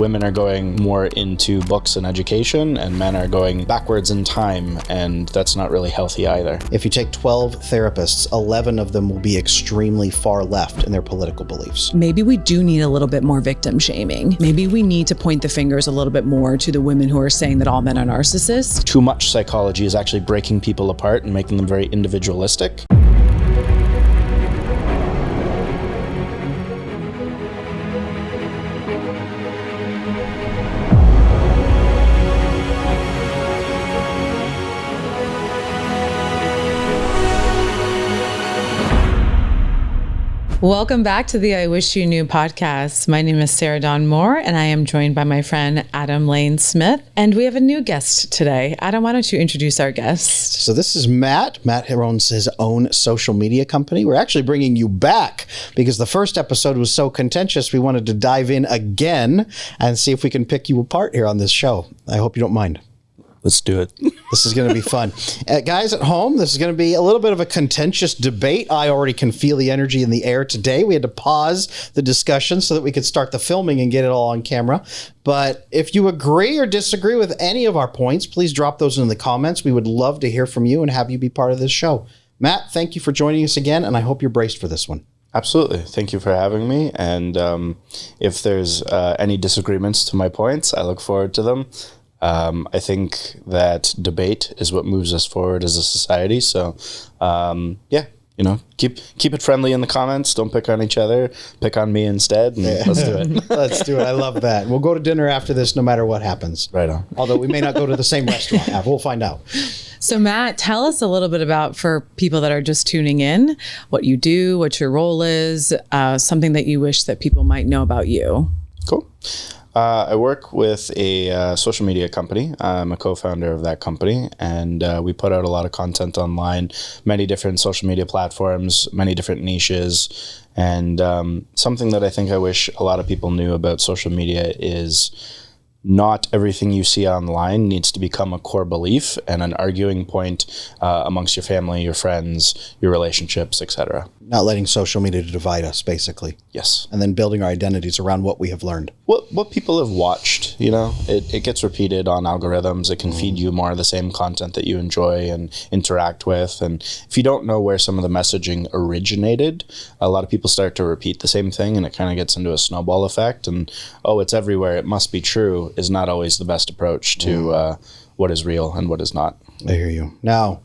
women are going more into books and education, and men are going backwards in time, and that's not really healthy either. If you take 12 therapists, 11 of them will be extremely far left in their political beliefs. Maybe we do need a little bit more victim shaming. Maybe we need to point the fingers a little bit more to the women who are saying that all men are narcissists. Too much psychology is actually breaking people apart and making them very individualistic. Welcome back to the I Wish You Knew podcast. My name is Sarah Dawn Moore, and I am joined by my friend Adam Lane Smith. And we have a new guest today. Adam, why don't you introduce our guest? So this is Matt. Matt owns his own social media company. We're actually bringing you back because the first episode was so contentious. We wanted to dive in again and see if we can pick you apart here on this show. I hope you don't mind. Let's do it. This is going to be fun. Guys at home, this is going to be a little bit of a contentious debate. I already can feel the energy in the air today. We had to pause the discussion so that we could start the filming and get it all on camera. But if you agree or disagree with any of our points, please drop those in the comments. We would love to hear from you and have you be part of this show. Matt, thank you for joining us again, and I hope you're braced for this one. Absolutely. Thank you for having me. And if there's any disagreements to my points, I look forward to them. I think that debate is what moves us forward as a society. So, keep it friendly in the comments. Don't pick on each other. Pick on me instead. And let's do it. Let's do it. I love that. We'll go to dinner after this, no matter what happens. Right on. Although we may not go to the same restaurant. We'll find out. So Matt, tell us a little bit about, for people that are just tuning in, what you do, what your role is, something that you wish that people might know about you. Cool. I work with a social media company. I'm a co-founder of that company, and we put out a lot of content online, many different social media platforms, many different niches. And something that I think I wish a lot of people knew about social media is not everything you see online needs to become a core belief and an arguing point amongst your family, your friends, your relationships, etc. Not letting social media divide us, basically. Yes. And then building our identities around what we have learned. What people have watched, it gets repeated on algorithms. It can feed you more of the same content that you enjoy and interact with. And if you don't know where some of the messaging originated, a lot of people start to repeat the same thing, and it kind of gets into a snowball effect. And, it's everywhere, it must be true, is not always the best approach to what is real and what is not. I hear you. Now,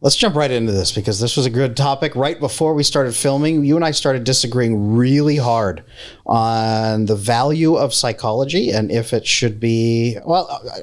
let's jump right into this because this was a good topic. Right before we started filming, you and I started disagreeing really hard on the value of psychology and if it should be,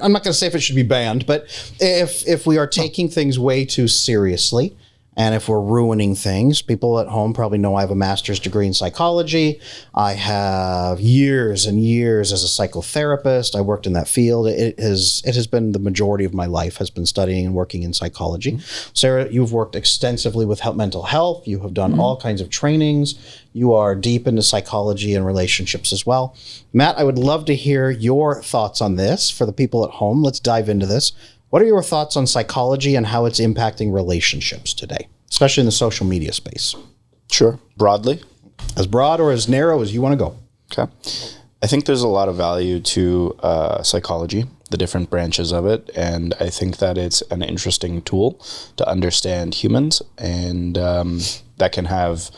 I'm not going to say if it should be banned, but if we are taking things way too seriously. And if we're ruining things, people at home probably know I have a master's degree in psychology. I have years and years as a psychotherapist. I worked in that field. It has been the majority of my life has been studying and working in psychology. Mm-hmm. Sarah, you've worked extensively with mental health. You have done all kinds of trainings. You are deep into psychology and relationships as well. Matt, I would love to hear your thoughts on this for the people at home. Let's dive into this. What are your thoughts on psychology and how it's impacting relationships today, especially in the social media space? Sure. Broadly? As broad or as narrow as you want to go. Okay. I think there's a lot of value to psychology, the different branches of it, and I think that it's an interesting tool to understand humans, and that can have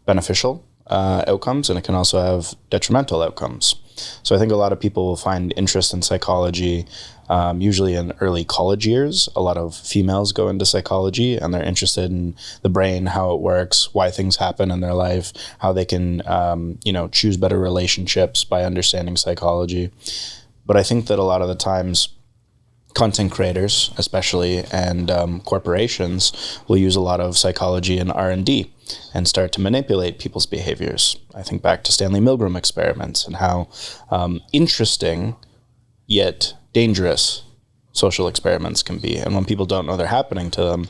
beneficial outcomes, and it can also have detrimental outcomes. So I think a lot of people will find interest in psychology usually in early college years. A lot of females go into psychology and they're interested in the brain, how it works, why things happen in their life, how they can, choose better relationships by understanding psychology. But I think that a lot of the times content creators, especially, and corporations will use a lot of psychology and R&D and start to manipulate people's behaviors. I think back to Stanley Milgram experiments and how interesting yet dangerous social experiments can be. And when people don't know they're happening to them,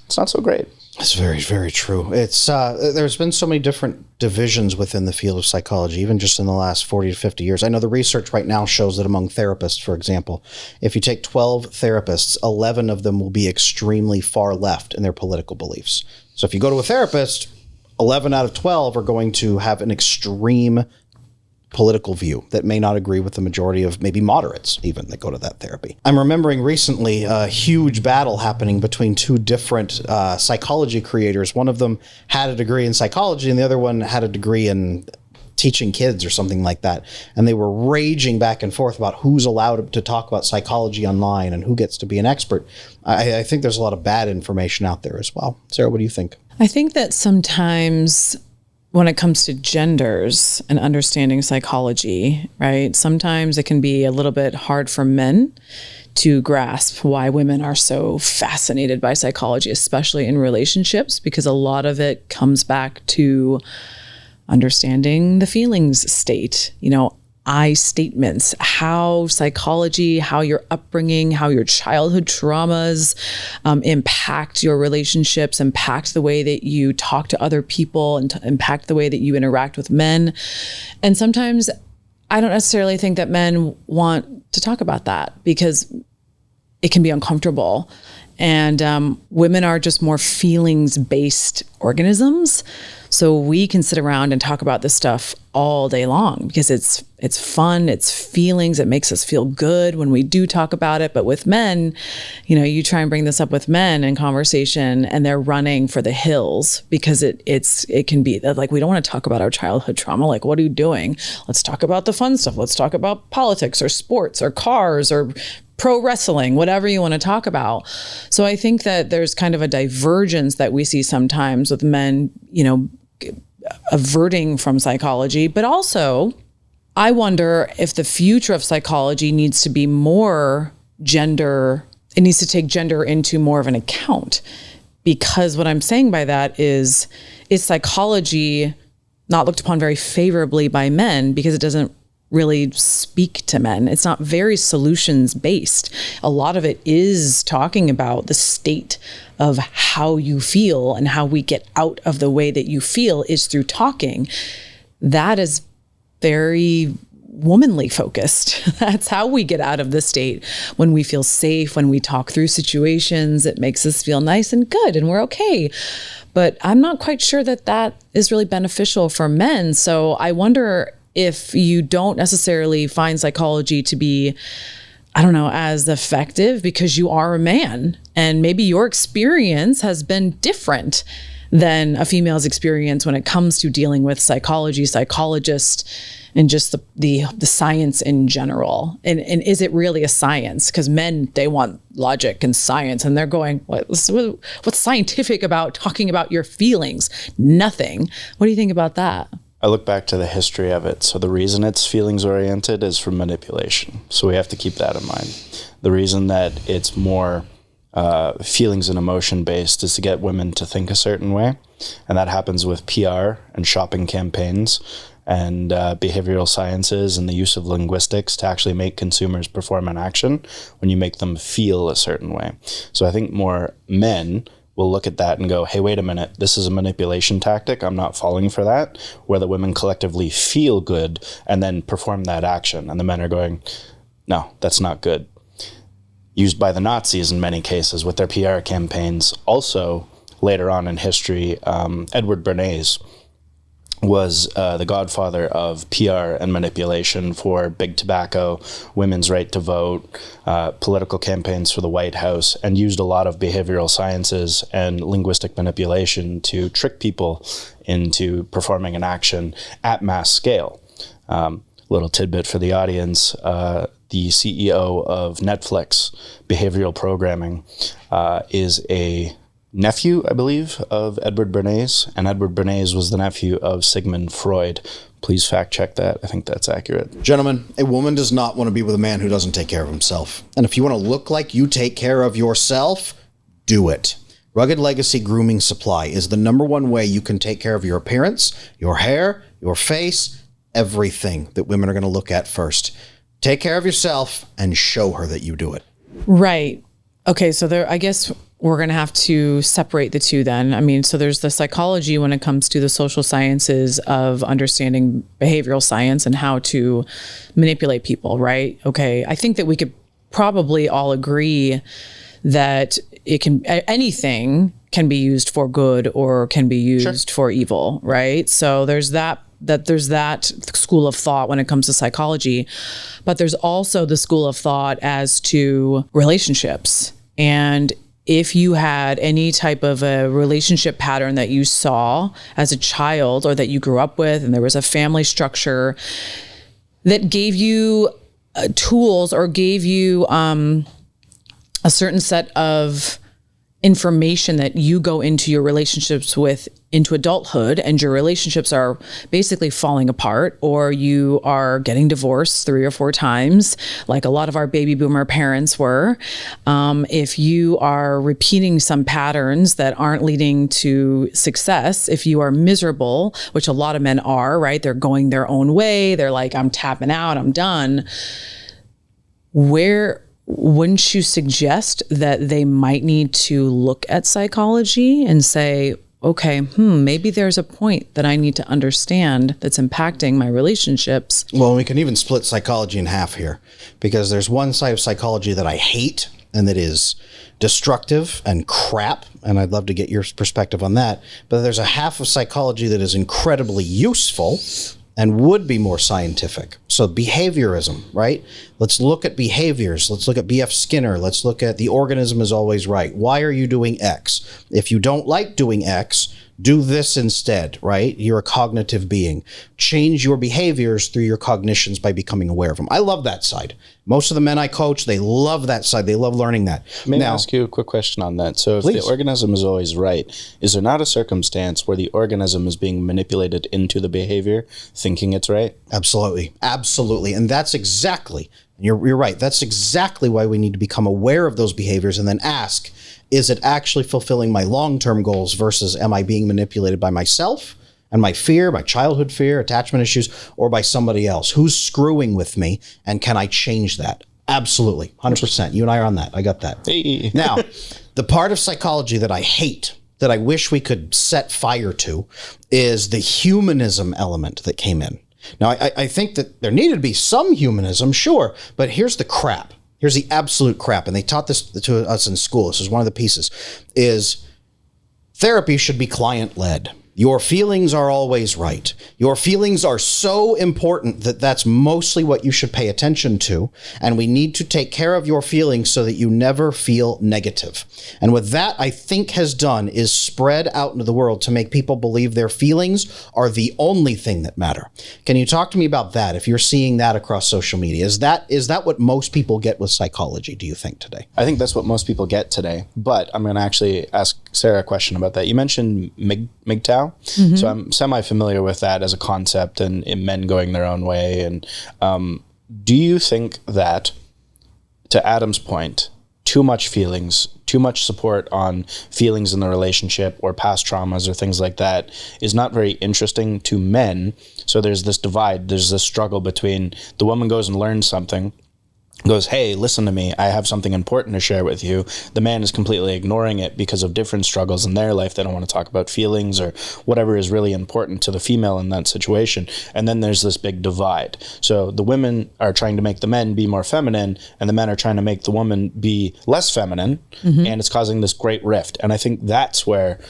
it's not so great. It's very, very true. It's there's been so many different divisions within the field of psychology, even just in the last 40 to 50 years. I know the research right now shows that among therapists, for example, if you take 12 therapists, 11 of them will be extremely far left in their political beliefs. So if you go to a therapist, 11 out of 12 are going to have an extreme political view that may not agree with the majority of maybe moderates even that go to that therapy. I'm remembering recently a huge battle happening between two different psychology creators. One of them had a degree in psychology and the other one had a degree in teaching kids or something like that. And they were raging back and forth about who's allowed to talk about psychology online and who gets to be an expert. I think there's a lot of bad information out there as well. Sarah, what do you think? I think that sometimes when it comes to genders and understanding psychology, right, sometimes it can be a little bit hard for men to grasp why women are so fascinated by psychology, especially in relationships, because a lot of it comes back to understanding the feelings state, I statements, how psychology, how your upbringing, how your childhood traumas impact your relationships, impact the way that you talk to other people, and impact the way that you interact with men. And sometimes I don't necessarily think that men want to talk about that because it can be uncomfortable. And women are just more feelings-based organisms. So we can sit around and talk about this stuff all day long because it's fun, it's feelings, it makes us feel good when we do talk about it. But with men, you try and bring this up with men in conversation and they're running for the hills because it can be like, we don't want to talk about our childhood trauma. Like, what are you doing? Let's talk about the fun stuff. Let's talk about politics or sports or cars or pro wrestling, whatever you want to talk about. So I think that there's kind of a divergence that we see sometimes with men, averting from psychology, but also I wonder if the future of psychology needs to be more gender. It needs to take gender into more of an account, because what I'm saying by that is psychology not looked upon very favorably by men because it doesn't really speak to men. It's not very solutions based. A lot of it is talking about the state of how you feel, and how we get out of the way that you feel is through talking. That is very womanly focused. That's how we get out of the state. When we feel safe, when we talk through situations, it makes us feel nice and good and we're okay. But I'm not quite sure that is really beneficial for men. So I wonder if you don't necessarily find psychology to be, as effective because you are a man and maybe your experience has been different than a female's experience when it comes to dealing with psychology, psychologists, and just the science in general. And is it really a science? Because men, they want logic and science, and they're going, what's scientific about talking about your feelings? Nothing. What do you think about that? I look back to the history of it. So the reason it's feelings oriented is from manipulation. So we have to keep that in mind. The reason that it's more feelings and emotion based is to get women to think a certain way. And that happens with PR and shopping campaigns and behavioral sciences and the use of linguistics to actually make consumers perform an action when you make them feel a certain way. So I think more men will look at that and go, hey, wait a minute, this is a manipulation tactic. I'm not falling for that. Where the women collectively feel good and then perform that action. And the men are going, no, that's not good. Used by the Nazis in many cases with their PR campaigns. Also, later on in history, Edward Bernays was the godfather of PR and manipulation for big tobacco, women's right to vote, political campaigns for the White House, and used a lot of behavioral sciences and linguistic manipulation to trick people into performing an action at mass scale. Little tidbit for the audience, the CEO of Netflix behavioral programming is a nephew, I believe, of Edward Bernays, and Edward Bernays was the nephew of Sigmund Freud. Please fact check that. I think that's accurate. Gentlemen, a woman does not want to be with a man who doesn't take care of himself. And if you want to look like you take care of yourself, do it. Rugged Legacy Grooming Supply is the #1 way you can take care of your appearance, your hair, your face, everything that women are going to look at first. Take care of yourself and show her that you do it. Right. Okay, so I guess we're going to have to separate the two then. I mean, so there's the psychology when it comes to the social sciences of understanding behavioral science and how to manipulate people, right? Okay, I think that we could probably all agree that anything can be used for good or can be used for evil, right? So there's that there's that school of thought when it comes to psychology, but there's also the school of thought as to relationships. And if you had any type of a relationship pattern that you saw as a child or that you grew up with, and there was a family structure that gave you tools or gave you a certain set of information that you go into your relationships with into adulthood, and your relationships are basically falling apart, or you are getting divorced 3 or 4 times, like a lot of our baby boomer parents were. If you are repeating some patterns that aren't leading to success, if you are miserable, which a lot of men are, right? They're going their own way. They're like, I'm tapping out, I'm done. Wouldn't you suggest that they might need to look at psychology and say, okay, maybe there's a point that I need to understand that's impacting my relationships? Well, we can even split psychology in half here, because there's one side of psychology that I hate and that is destructive and crap, and I'd love to get your perspective on that. But there's a half of psychology that is incredibly useful and would be more scientific. So behaviorism, right? Let's look at behaviors. Let's look at B.F. Skinner. Let's look at the organism is always right. Why are you doing X? If you don't like doing X, do this instead, right? You're a cognitive being. Change your behaviors through your cognitions by becoming aware of them. I love that side. Most of the men I coach, they love that side. They love learning that. May I ask you a quick question on that? So if the organism is always right, is there not a circumstance where the organism is being manipulated into the behavior, thinking it's right? Absolutely. Absolutely. And that's exactly, you're right, that's exactly why we need to become aware of those behaviors and then ask, is it actually fulfilling my long-term goals versus am I being manipulated by myself and my fear, my childhood fear, attachment issues, or by somebody else? Who's screwing with me, and can I change that? Absolutely. 100%. You and I are on that. I got that. Hey. Now, the part of psychology that I hate, that I wish we could set fire to, is the humanism element that came in. Now, I think that there needed to be some humanism, sure, but here's the crap. Here's the absolute crap. And they taught this to us in school. This is one of the pieces, is therapy should be client-led. Your feelings are always right. Your feelings are so important that that's mostly what you should pay attention to. And we need to take care of your feelings so that you never feel negative. And what that, I think, has done is spread out into the world to make people believe their feelings are the only thing that matter. Can you talk to me about that? If you're seeing that across social media, is that what most people get with psychology, do you think, today? I think that's what most people get today. But I'm going to actually ask Sarah a question about that. You mentioned MGTOW. Mm-hmm. So I'm semi-familiar with that as a concept and in men going their own way. And do you think that, to Adam's point, too much feelings, too much support on feelings in the relationship or past traumas or things like that is not very interesting to men? So there's this divide, there's this struggle between the woman goes and learns something, goes, hey, listen to me, I have something important to share with you. The man is completely ignoring it because of different struggles in their life. They don't want to talk about feelings or whatever is really important to the female in that situation. And then there's this big divide. So the women are trying to make the men be more feminine, and the men are trying to make the woman be less feminine. Mm-hmm. And it's causing this great rift. And I think that's where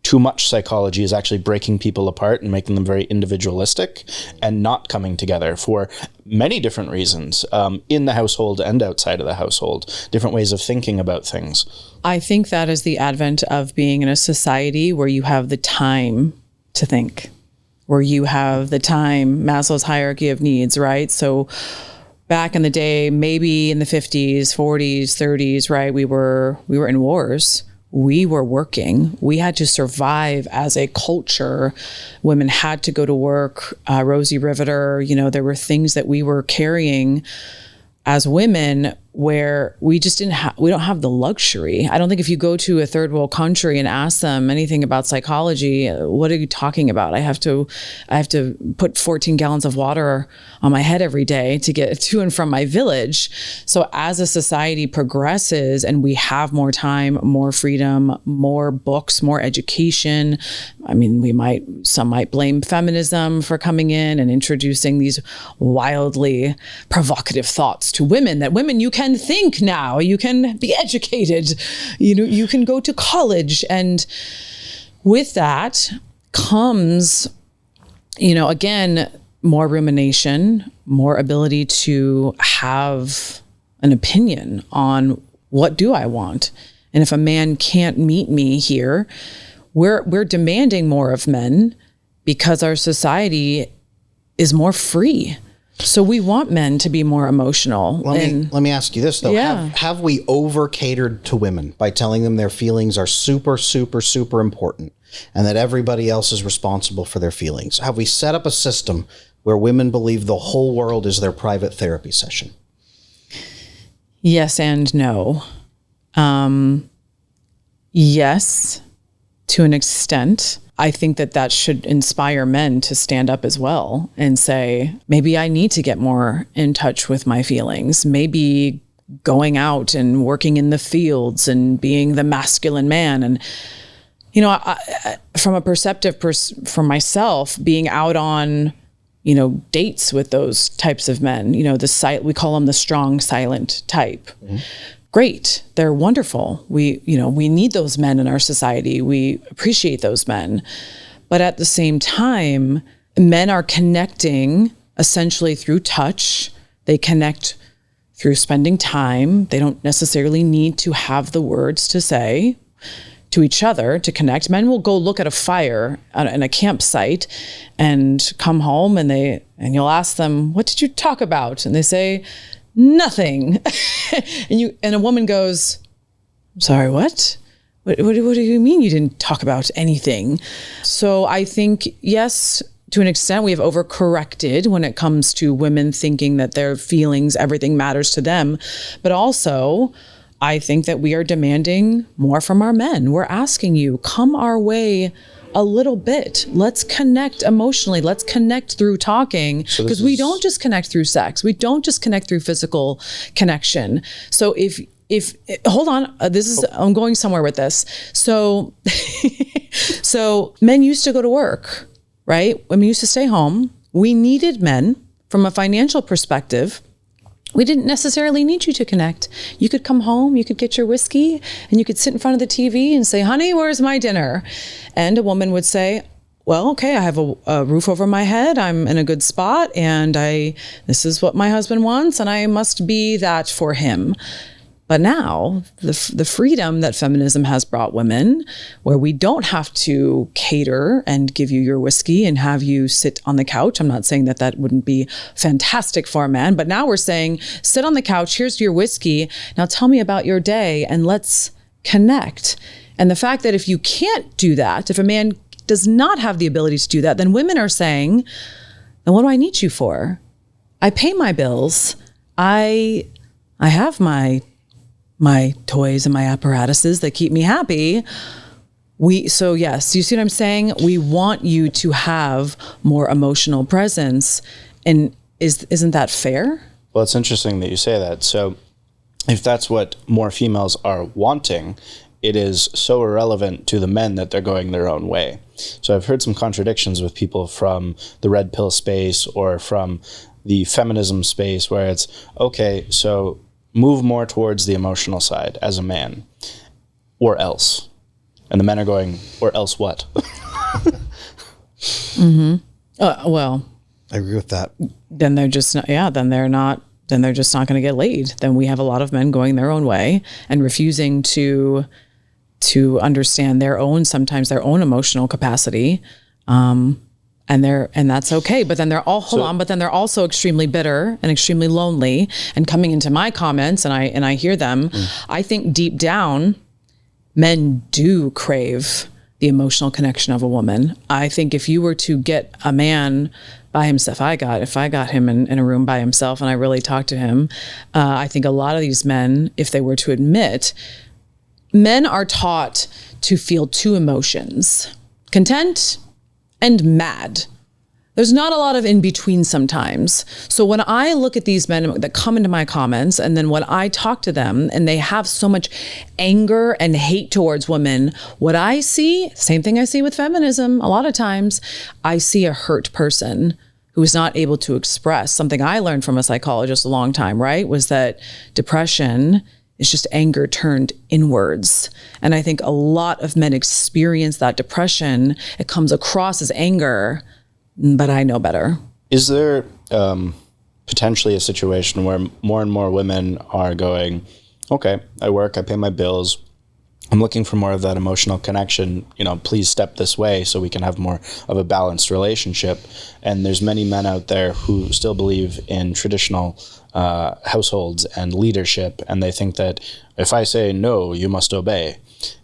too much psychology is actually breaking people apart and making them very individualistic and not coming together for many different reasons, in the household and outside of the household, different ways of thinking about things. I think that is the advent of being in a society where you have the time to think, where you have the time, Maslow's hierarchy of needs, right? So back in the day, maybe in the 50s, 40s, 30s, right, we were in wars. We were working. We had to survive as a culture. Women had to go to work. Rosie Riveter, there were things that we were carrying as women where we just we don't have the luxury. I don't think if you go to a third world country and ask them anything about psychology, what are you talking about? I have to put 14 gallons of water on my head every day to get to and from my village. So as a society progresses and we have more time, more freedom, more books, more education, I mean, some might blame feminism for coming in and introducing these wildly provocative thoughts to women, that women, you can think now, you can be educated, you can go to college. And with that comes again, more rumination, more ability to have an opinion on what do I want. And if a man can't meet me here, we're demanding more of men because our society is more free. So we want men to be more emotional. Let me ask you this, though. Yeah. Have we over-catered to women by telling them their feelings are super, super, super important and that everybody else is responsible for their feelings? Have we set up a system where women believe the whole world is their private therapy session? Yes and no. Yes, to an extent. I think that should inspire men to stand up as well and say, maybe I need to get more in touch with my feelings. Maybe going out and working in the fields and being the masculine man. And, from a perspective for myself, being out on, dates with those types of men, we call them the strong, silent type. Mm-hmm. Great. They're wonderful. We need those men in our society. We appreciate those men. But at the same time, men are connecting essentially through touch. They connect through spending time. They don't necessarily need to have the words to say to each other to connect. Men will go look at a fire in a campsite and come home and you'll ask them, what did you talk about? And they say, nothing. and a woman goes, I'm sorry, what? What do you mean you didn't talk about anything? So I think, yes, to an extent, we have overcorrected when it comes to women thinking that their feelings, everything matters to them. But also, I think that we are demanding more from our men. We're asking you, come our way a little bit. Let's connect emotionally. Let's connect through talking, because we don't just connect through sex. We don't just connect through physical connection. So if hold on, I'm going somewhere with this. So, so men used to go to work, right? Women used to stay home. We needed men from a financial perspective. We didn't necessarily need you to connect. You could come home, you could get your whiskey, and you could sit in front of the TV and say, honey, where's my dinner? And a woman would say, well, okay, I have a roof over my head. I'm in a good spot, and this is what my husband wants, and I must be that for him. But now, the freedom that feminism has brought women, where we don't have to cater and give you your whiskey and have you sit on the couch. I'm not saying that wouldn't be fantastic for a man, but now we're saying, sit on the couch, here's your whiskey, now tell me about your day and let's connect. And the fact that if you can't do that, if a man does not have the ability to do that, then women are saying, then what do I need you for? I pay my bills. I have my toys and my apparatuses that keep me happy. So yes, you see what I'm saying? We want you to have more emotional presence. And isn't that fair? Well, it's interesting that you say that. So if that's what more females are wanting, it is so irrelevant to the men that they're going their own way. So I've heard some contradictions with people from the red pill space or from the feminism space where it's, okay, so move more towards the emotional side as a man, or else. And the men are going, or else what? Mm-hmm. Well, I agree with that. Then they're just not, then they're just not going to get laid. Then we have a lot of men going their own way and refusing to understand sometimes their own emotional capacity. And that's okay. But then they're also extremely bitter and extremely lonely and coming into my comments and I hear them. I think deep down, men do crave the emotional connection of a woman. I think if you were to get a man by himself, if I got him in a room by himself and I really talked to him, I think a lot of these men, if they were to admit, men are taught to feel two emotions, content and mad. There's not a lot of in between sometimes. So when I look at these men that come into my comments, and then when I talk to them and they have so much anger and hate towards women, what I see, same thing I see with feminism, a lot of times, I see a hurt person who is not able to express something I learned from a psychologist a long time, right? Was that depression is just anger turned inwards. And I think a lot of men experience that depression. It comes across as anger, but I know better. Is there potentially a situation where more and more women are going, okay, I work, I pay my bills, I'm looking for more of that emotional connection, please step this way so we can have more of a balanced relationship. And there's many men out there who still believe in traditional households and leadership, and they think that if I say no, you must obey.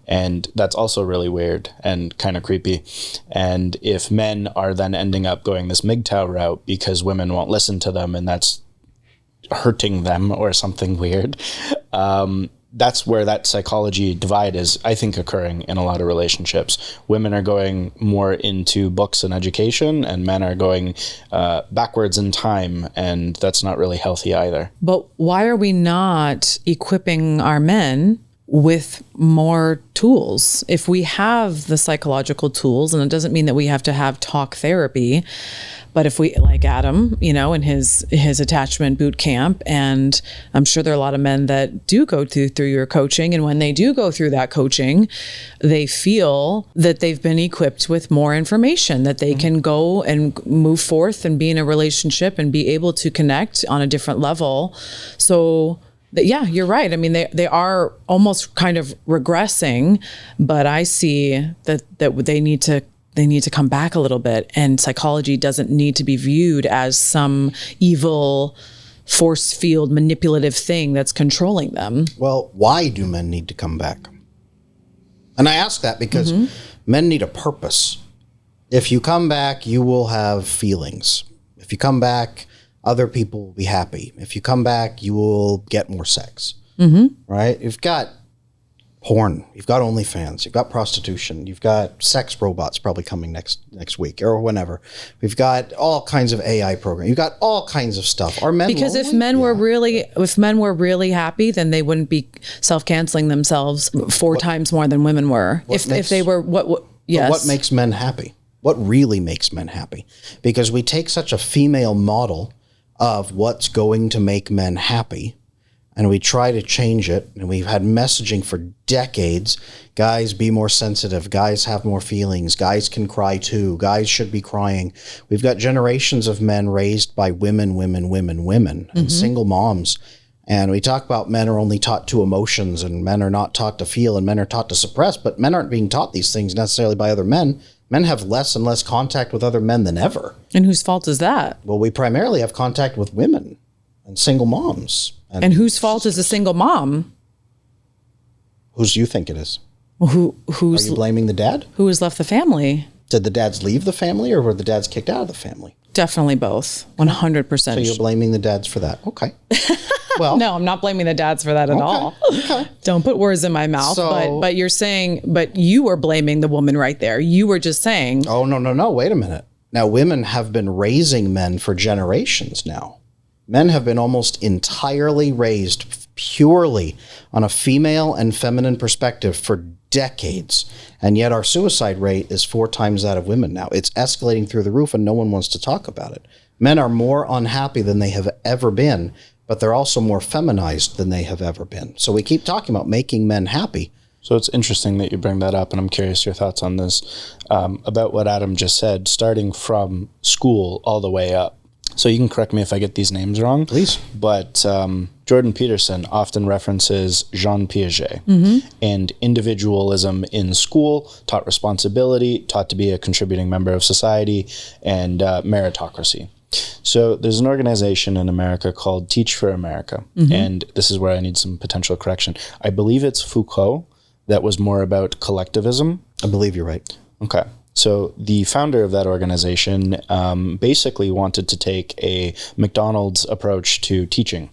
And that's also really weird and kind of creepy. And if men are then ending up going this MGTOW route because women won't listen to them and that's hurting them or something weird, that's where that psychology divide is, I think, occurring in a lot of relationships. Women are going more into books and education, and men are going backwards in time, and that's not really healthy either. But why are we not equipping our men with more tools? If we have the psychological tools, and it doesn't mean that we have to have talk therapy, but if we, like Adam, in his attachment boot camp, and I'm sure there are a lot of men that do go through your coaching, and when they do go through that coaching, they feel that they've been equipped with more information, that they can go and move forth and be in a relationship and be able to connect on a different level. So yeah, you're right. I mean, they are almost kind of regressing, but I see that they need to come back a little bit, and psychology doesn't need to be viewed as some evil force field manipulative thing that's controlling them. Well, why do men need to come back? And I ask that because men need a purpose. If you come back, you will have feelings. If you come back, other people will be happy. If you come back, you will get more sex, right? You've got porn, you've got OnlyFans, you've got prostitution, you've got sex robots probably coming next week or whenever. We've got all kinds of AI programs. You've got all kinds of stuff. Are men because lonely? if men were really happy, then they wouldn't be self-canceling themselves four times more than women were. If they were yes. What makes men happy? What really makes men happy? Because we take such a female model of what's going to make men happy, and we try to change it, and we've had messaging for decades. Guys, be more sensitive. Guys have more feelings. Guys can cry too. Guys should be crying. We've got generations of men raised by women, and single moms. And we talk about men are only taught to emotions, and men are not taught to feel, and men are taught to suppress, but men aren't being taught these things necessarily by other men. Men have less and less contact with other men than ever. And whose fault is that? Well, we primarily have contact with women and single moms. And whose fault is a single mom? Whose do you think it is? Well, who's Are you blaming the dad? Who has left the family? Did the dads leave the family, or were the dads kicked out of the family? Definitely both. 100%. So you're blaming the dads for that. Okay. Well, no, I'm not blaming the dads for that at all. Okay. Don't put words in my mouth. But you're saying, but you were blaming the woman right there. You were just saying. Oh, no. Wait a minute. Now, women have been raising men for generations now. Men have been almost entirely raised purely on a female and feminine perspective for decades. And yet our suicide rate is 4 times that of women now. It's escalating through the roof, and no one wants to talk about it. Men are more unhappy than they have ever been, but they're also more feminized than they have ever been. So we keep talking about making men happy. So it's interesting that you bring that up, and I'm curious your thoughts on this, about what Adam just said, starting from school all the way up. So you can correct me if I get these names wrong. Please. But Jordan Peterson often references Jean Piaget and individualism in school, taught responsibility, taught to be a contributing member of society, and meritocracy. So there's an organization in America called Teach for America. And this is where I need some potential correction. I believe it's Foucault that was more about collectivism. I believe you're right. Okay. So the founder of that organization basically wanted to take a McDonald's approach to teaching,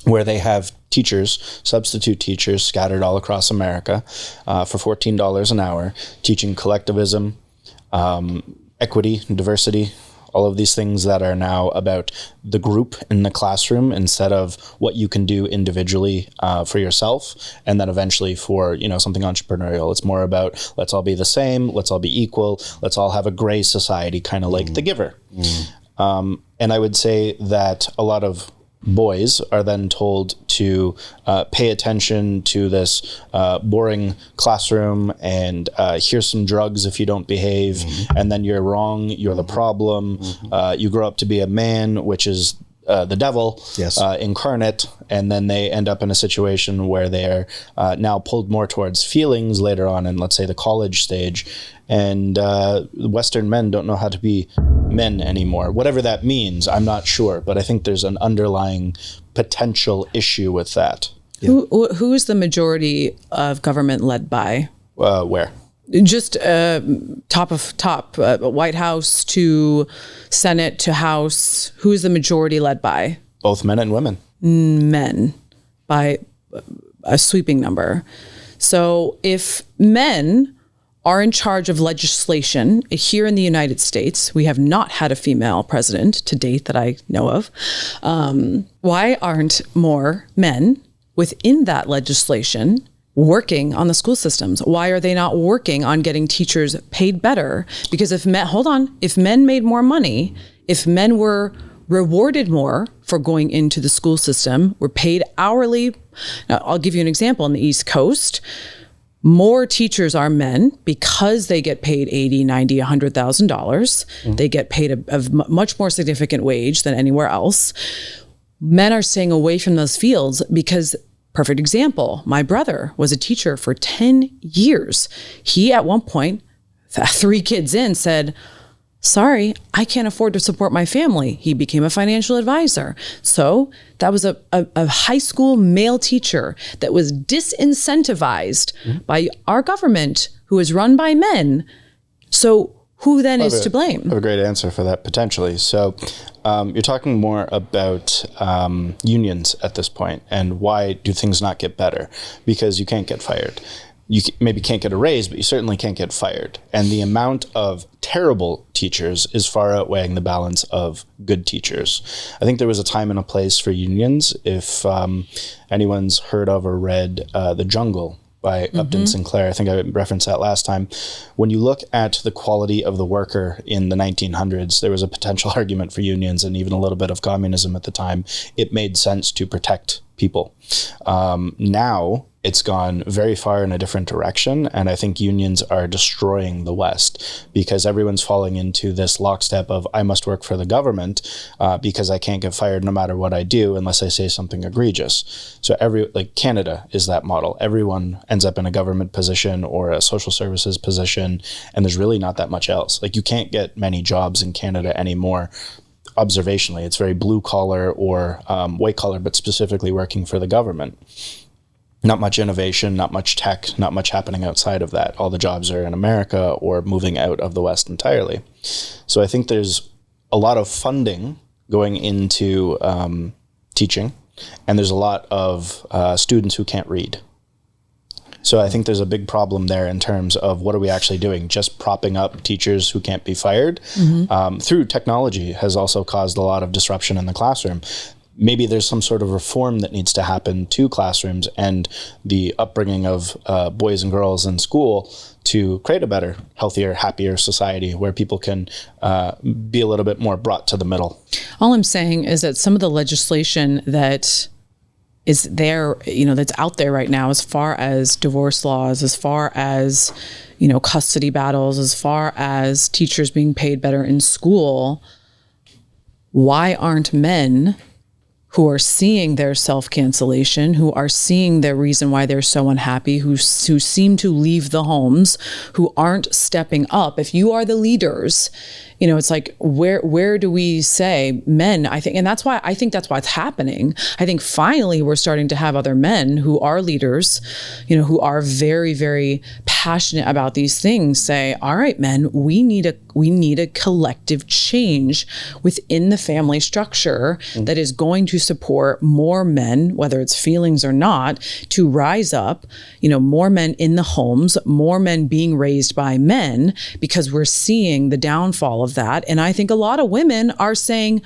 where they have teachers, substitute teachers scattered all across America for $14 an hour, teaching collectivism, equity, diversity, all of these things that are now about the group in the classroom instead of what you can do individually for yourself, and then eventually for, something entrepreneurial. It's more about let's all be the same, let's all be equal, let's all have a gray society, kind of like The Giver. And I would say that a lot of boys are then told to pay attention to this boring classroom and here's some drugs if you don't behave, and then you're wrong, you're the problem, you grow up to be a man, which is the devil incarnate, and then they end up in a situation where they're now pulled more towards feelings later on in, let's say, the college stage. And Western men don't know how to be men anymore. Whatever that means, I'm not sure. But I think there's an underlying potential issue with that. Yeah. Who is the majority of government led by? Where? Just top of top, White House to Senate to House. Who is the majority led by? Both men and women. Men, by a sweeping number. So if men are in charge of legislation here in the United States, we have not had a female president to date that I know of. Why aren't more men within that legislation working on the school systems? Why are they not working on getting teachers paid better? Because if men made more money, if men were rewarded more for going into the school system, were paid hourly. Now, I'll give you an example. On the East Coast, more teachers are men because they get paid $80,000, $90,000, $100,000. They get paid a much more significant wage than anywhere else. Men are staying away from those fields because, perfect example, my brother was a teacher for 10 years. He, at one point, 3 kids in, said, sorry, I can't afford to support my family. He became a financial advisor. So that was a high school male teacher that was disincentivized by our government, who is run by men. So who then is to blame? I have a great answer for that, potentially. So you're talking more about unions at this point, and why do things not get better? Because you can't get fired. You maybe can't get a raise, but you certainly can't get fired. And the amount of terrible teachers is far outweighing the balance of good teachers. I think there was a time and a place for unions. If anyone's heard of or read The Jungle by Upton Sinclair, I think I referenced that last time. When you look at the quality of the worker in the 1900s, there was a potential argument for unions and even a little bit of communism at the time. It made sense to protect people. Now, it's gone very far in a different direction, and I think unions are destroying the West because everyone's falling into this lockstep of I must work for the government because I can't get fired no matter what I do unless I say something egregious. So Canada is that model. Everyone ends up in a government position or a social services position, and there's really not that much else. Like, you can't get many jobs in Canada anymore. Observationally, it's very blue collar or white collar, but specifically working for the government. Not much innovation, not much tech, not much happening outside of that. All the jobs are in America or moving out of the West entirely. So I think there's a lot of funding going into teaching, and there's a lot of students who can't read. So I think there's a big problem there in terms of what are we actually doing? Just propping up teachers who can't be fired through technology has also caused a lot of disruption in the classroom. Maybe there's some sort of reform that needs to happen to classrooms and the upbringing of boys and girls in school to create a better, healthier, happier society where people can be a little bit more brought to the middle. All I'm saying is that some of the legislation that is there, that's out there right now, as far as divorce laws, as far as, custody battles, as far as teachers being paid better in school, why aren't men who are seeing their self-cancellation, who are seeing their reason why they're so unhappy, who seem to leave the homes, who aren't stepping up? If you are the leaders, it's like, where do we say men? I think that's why it's happening. I think finally we're starting to have other men who are leaders, who are very, very passionate about these things say, all right, men, we need a collective change within the family structure that is going to support more men, whether it's feelings or not, to rise up, more men in the homes, more men being raised by men, because we're seeing the downfall of that. And I think a lot of women are saying,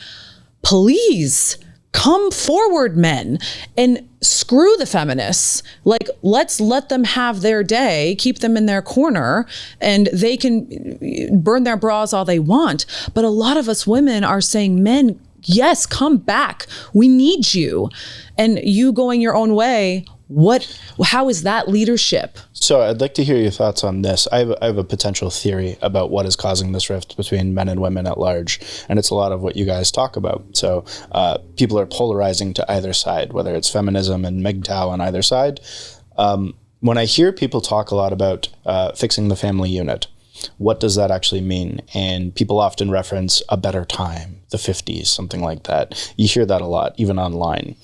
please come forward, men, and screw the feminists. Like, let's let them have their day, keep them in their corner, and they can burn their bras all they want. But a lot of us women are saying, men, yes, come back. We need you. And you going your own way, how is that leadership? So I'd like to hear your thoughts on this. I have a potential theory about what is causing this rift between men and women at large, and it's a lot of what you guys talk about. So people are polarizing to either side, whether it's feminism and MGTOW on either side. When I hear people talk a lot about fixing the family unit, what does that actually mean? And people often reference a better time, the 50s, something like that. You hear that a lot, even online.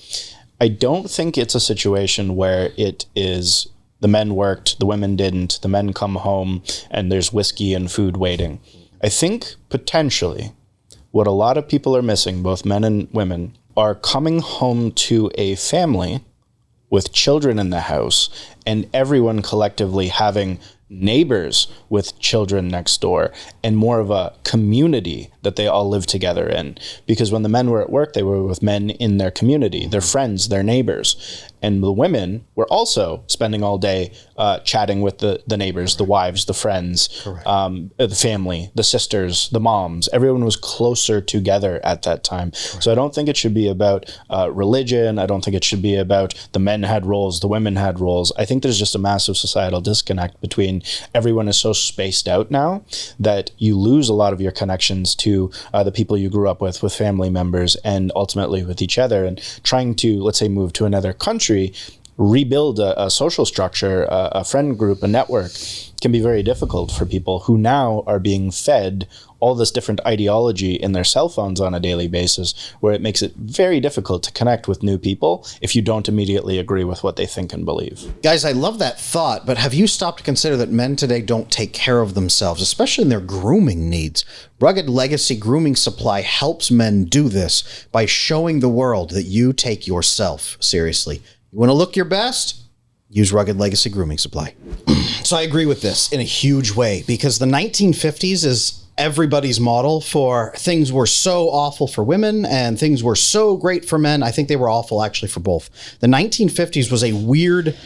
I don't think it's a situation where it is the men worked, the women didn't, the men come home, and there's whiskey and food waiting. I think potentially what a lot of people are missing, both men and women, are coming home to a family with children in the house and everyone collectively having neighbors with children next door and more of a community that they all live together in. Because when the men were at work, they were with men in their community, their friends, their neighbors. And the women were also spending all day chatting with the neighbors, the wives, the friends, the family, the sisters, the moms. Everyone was closer together at that time. Correct. So I don't think it should be about religion. I don't think it should be about the men had roles, the women had roles. I think there's just a massive societal disconnect between everyone is so spaced out now that you lose a lot of your connections to the people you grew up with family members, and ultimately with each other. And trying to, let's say, move to another country, rebuild a social structure, a friend group, a network, can be very difficult for people who now are being fed all this different ideology in their cell phones on a daily basis, where it makes it very difficult to connect with new people if you don't immediately agree with what they think and believe. Guys, I love that thought, but have you stopped to consider that men today don't take care of themselves, especially in their grooming needs? Rugged Legacy Grooming Supply helps men do this by showing the world that you take yourself seriously. You want to look your best? Use Rugged Legacy Grooming Supply. So I agree with this in a huge way, because the 1950s is everybody's model for things were so awful for women and things were so great for men. I think they were awful actually for both. The 1950s was a weird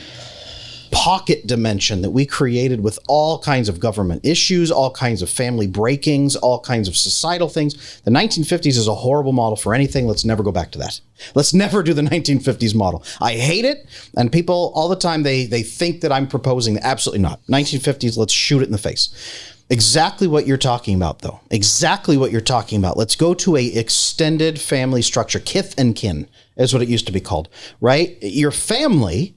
pocket dimension that we created with all kinds of government issues, all kinds of family breakings, all kinds of societal things. The 1950s is a horrible model for anything. Let's never go back to that. Let's never do the 1950s model. I hate it. And people all the time, they think that I'm proposing. Absolutely not. 1950s, let's shoot it in the face. Exactly what you're talking about, though. Exactly what you're talking about. Let's go to a extended family structure. Kith and kin is what it used to be called, right? Your family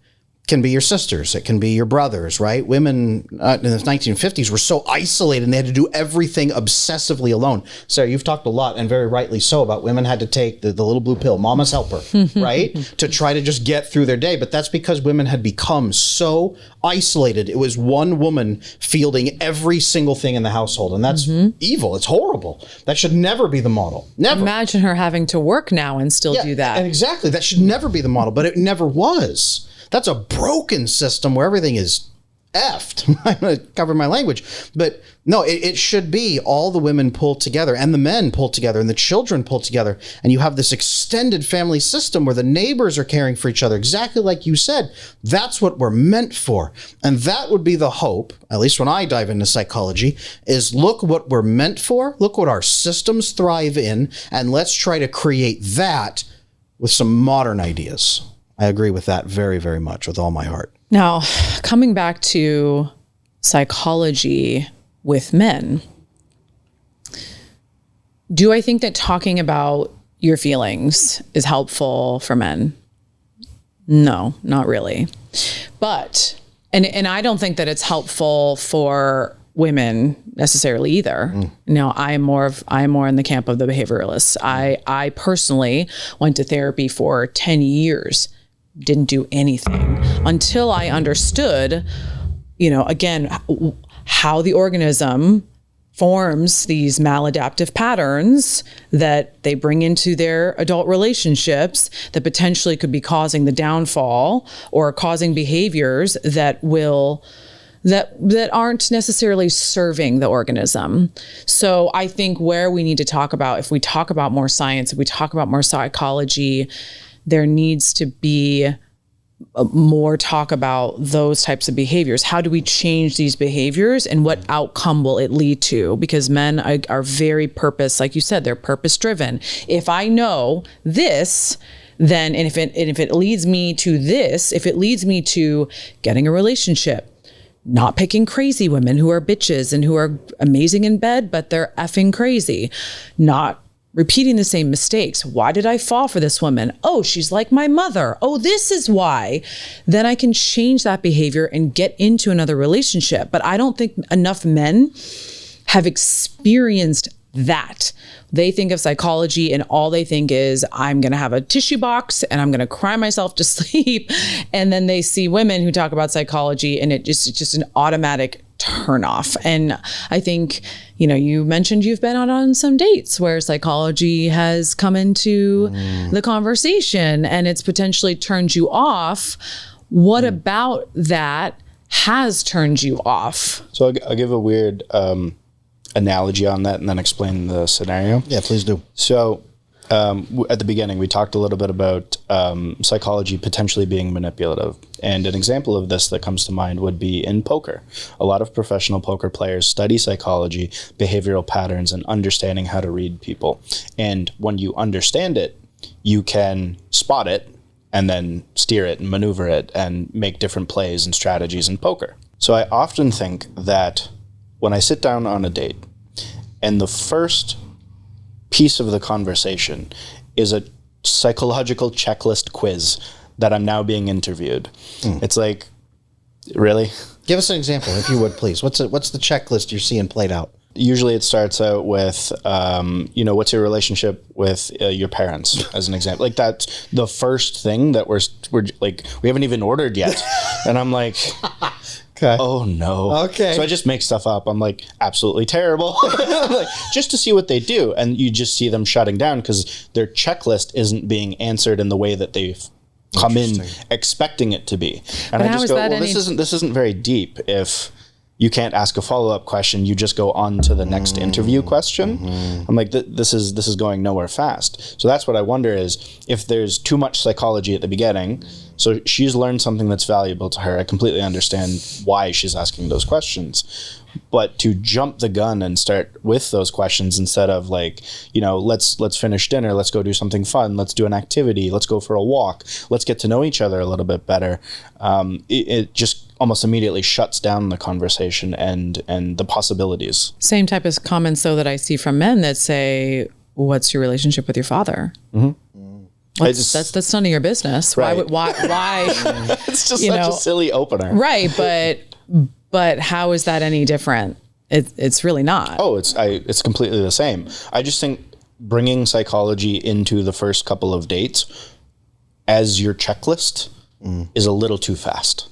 can be your sisters. It can be your brothers, right? Women in the 1950s were so isolated and they had to do everything obsessively alone. Sarah, you've talked a lot, and very rightly so, about women had to take the little blue pill, mama's helper, right? To try to just get through their day. But that's because women had become so isolated. It was one woman fielding every single thing in the household. And that's evil. It's horrible. That should never be the model. Never. Imagine her having to work now and still do that. And exactly. That should never be the model, but it never was. That's a broken system where everything is effed. I'm going to cover my language. But no, it should be all the women pulled together and the men pulled together and the children pulled together. And you have this extended family system where the neighbors are caring for each other. Exactly like you said. That's what we're meant for. And that would be the hope, at least when I dive into psychology, is look what we're meant for. Look what our systems thrive in. And let's try to create that with some modern ideas. I agree with that very, very much with all my heart. Now, coming back to psychology with men, do I think that talking about your feelings is helpful for men? No, not really. But, and I don't think that it's helpful for women necessarily either. Now, I'm more in the camp of the behavioralists. I personally went to therapy for 10 years. Didn't do anything until I understood, again, how the organism forms these maladaptive patterns that they bring into their adult relationships that potentially could be causing the downfall or causing behaviors that aren't necessarily serving the organism. So I think where we need to talk about, if we talk about more science, if we talk about more psychology, there needs to be more talk about those types of behaviors. How do we change these behaviors and what outcome will it lead to? Because men are very purpose, like you said, they're purpose driven. If I know this, then, and if it leads me to this, if it leads me to getting a relationship, not picking crazy women who are bitches and who are amazing in bed, but they're effing crazy, not repeating the same mistakes. Why did I fall for this woman? Oh, she's like my mother. Oh, this is why. Then I can change that behavior and get into another relationship. But I don't think enough men have experienced that. They think of psychology and all they think is, I'm going to have a tissue box and I'm going to cry myself to sleep. And then they see women who talk about psychology and it's just an automatic turn off. And I think, you mentioned you've been on some dates where psychology has come into the conversation and it's potentially turned you off. What about that has turned you off? So I'll give a weird analogy on that and then explain the scenario. Yeah, please do. So at the beginning, we talked a little bit about psychology potentially being manipulative. And an example of this that comes to mind would be in poker. A lot of professional poker players study psychology, behavioral patterns, and understanding how to read people. And when you understand it, you can spot it and then steer it and maneuver it and make different plays and strategies in poker. So I often think that when I sit down on a date and the first piece of the conversation is a psychological checklist quiz that I'm now being interviewed. It's like, really? Give us an example, if you would, please. What's the checklist you're seeing played out? Usually it starts out with, what's your relationship with your parents, as an example. Like that's the first thing that we're like, we haven't even ordered yet. And I'm like, okay. Oh no. Okay. So I just make stuff up. I'm like, absolutely terrible. Like, just to see what they do. And you just see them shutting down because their checklist isn't being answered in the way that they've come in expecting it to be. And I just go, well, this isn't very deep if you can't ask a follow-up question, you just go on to the next interview question. I'm like, this is going nowhere fast. So that's what I wonder is if there's too much psychology at the beginning, so she's learned something that's valuable to her. I completely understand why she's asking those questions. But to jump the gun and start with those questions instead of like, let's finish dinner, let's go do something fun, let's do an activity, let's go for a walk, let's get to know each other a little bit better. It just almost immediately shuts down the conversation and the possibilities. Same type of comments though that I see from men that say, what's your relationship with your father? That's none of your business. Right. Why? It's just such a silly opener. Right. But how is that any different? It's really not. Oh, it's completely the same. I just think bringing psychology into the first couple of dates as your checklist is a little too fast.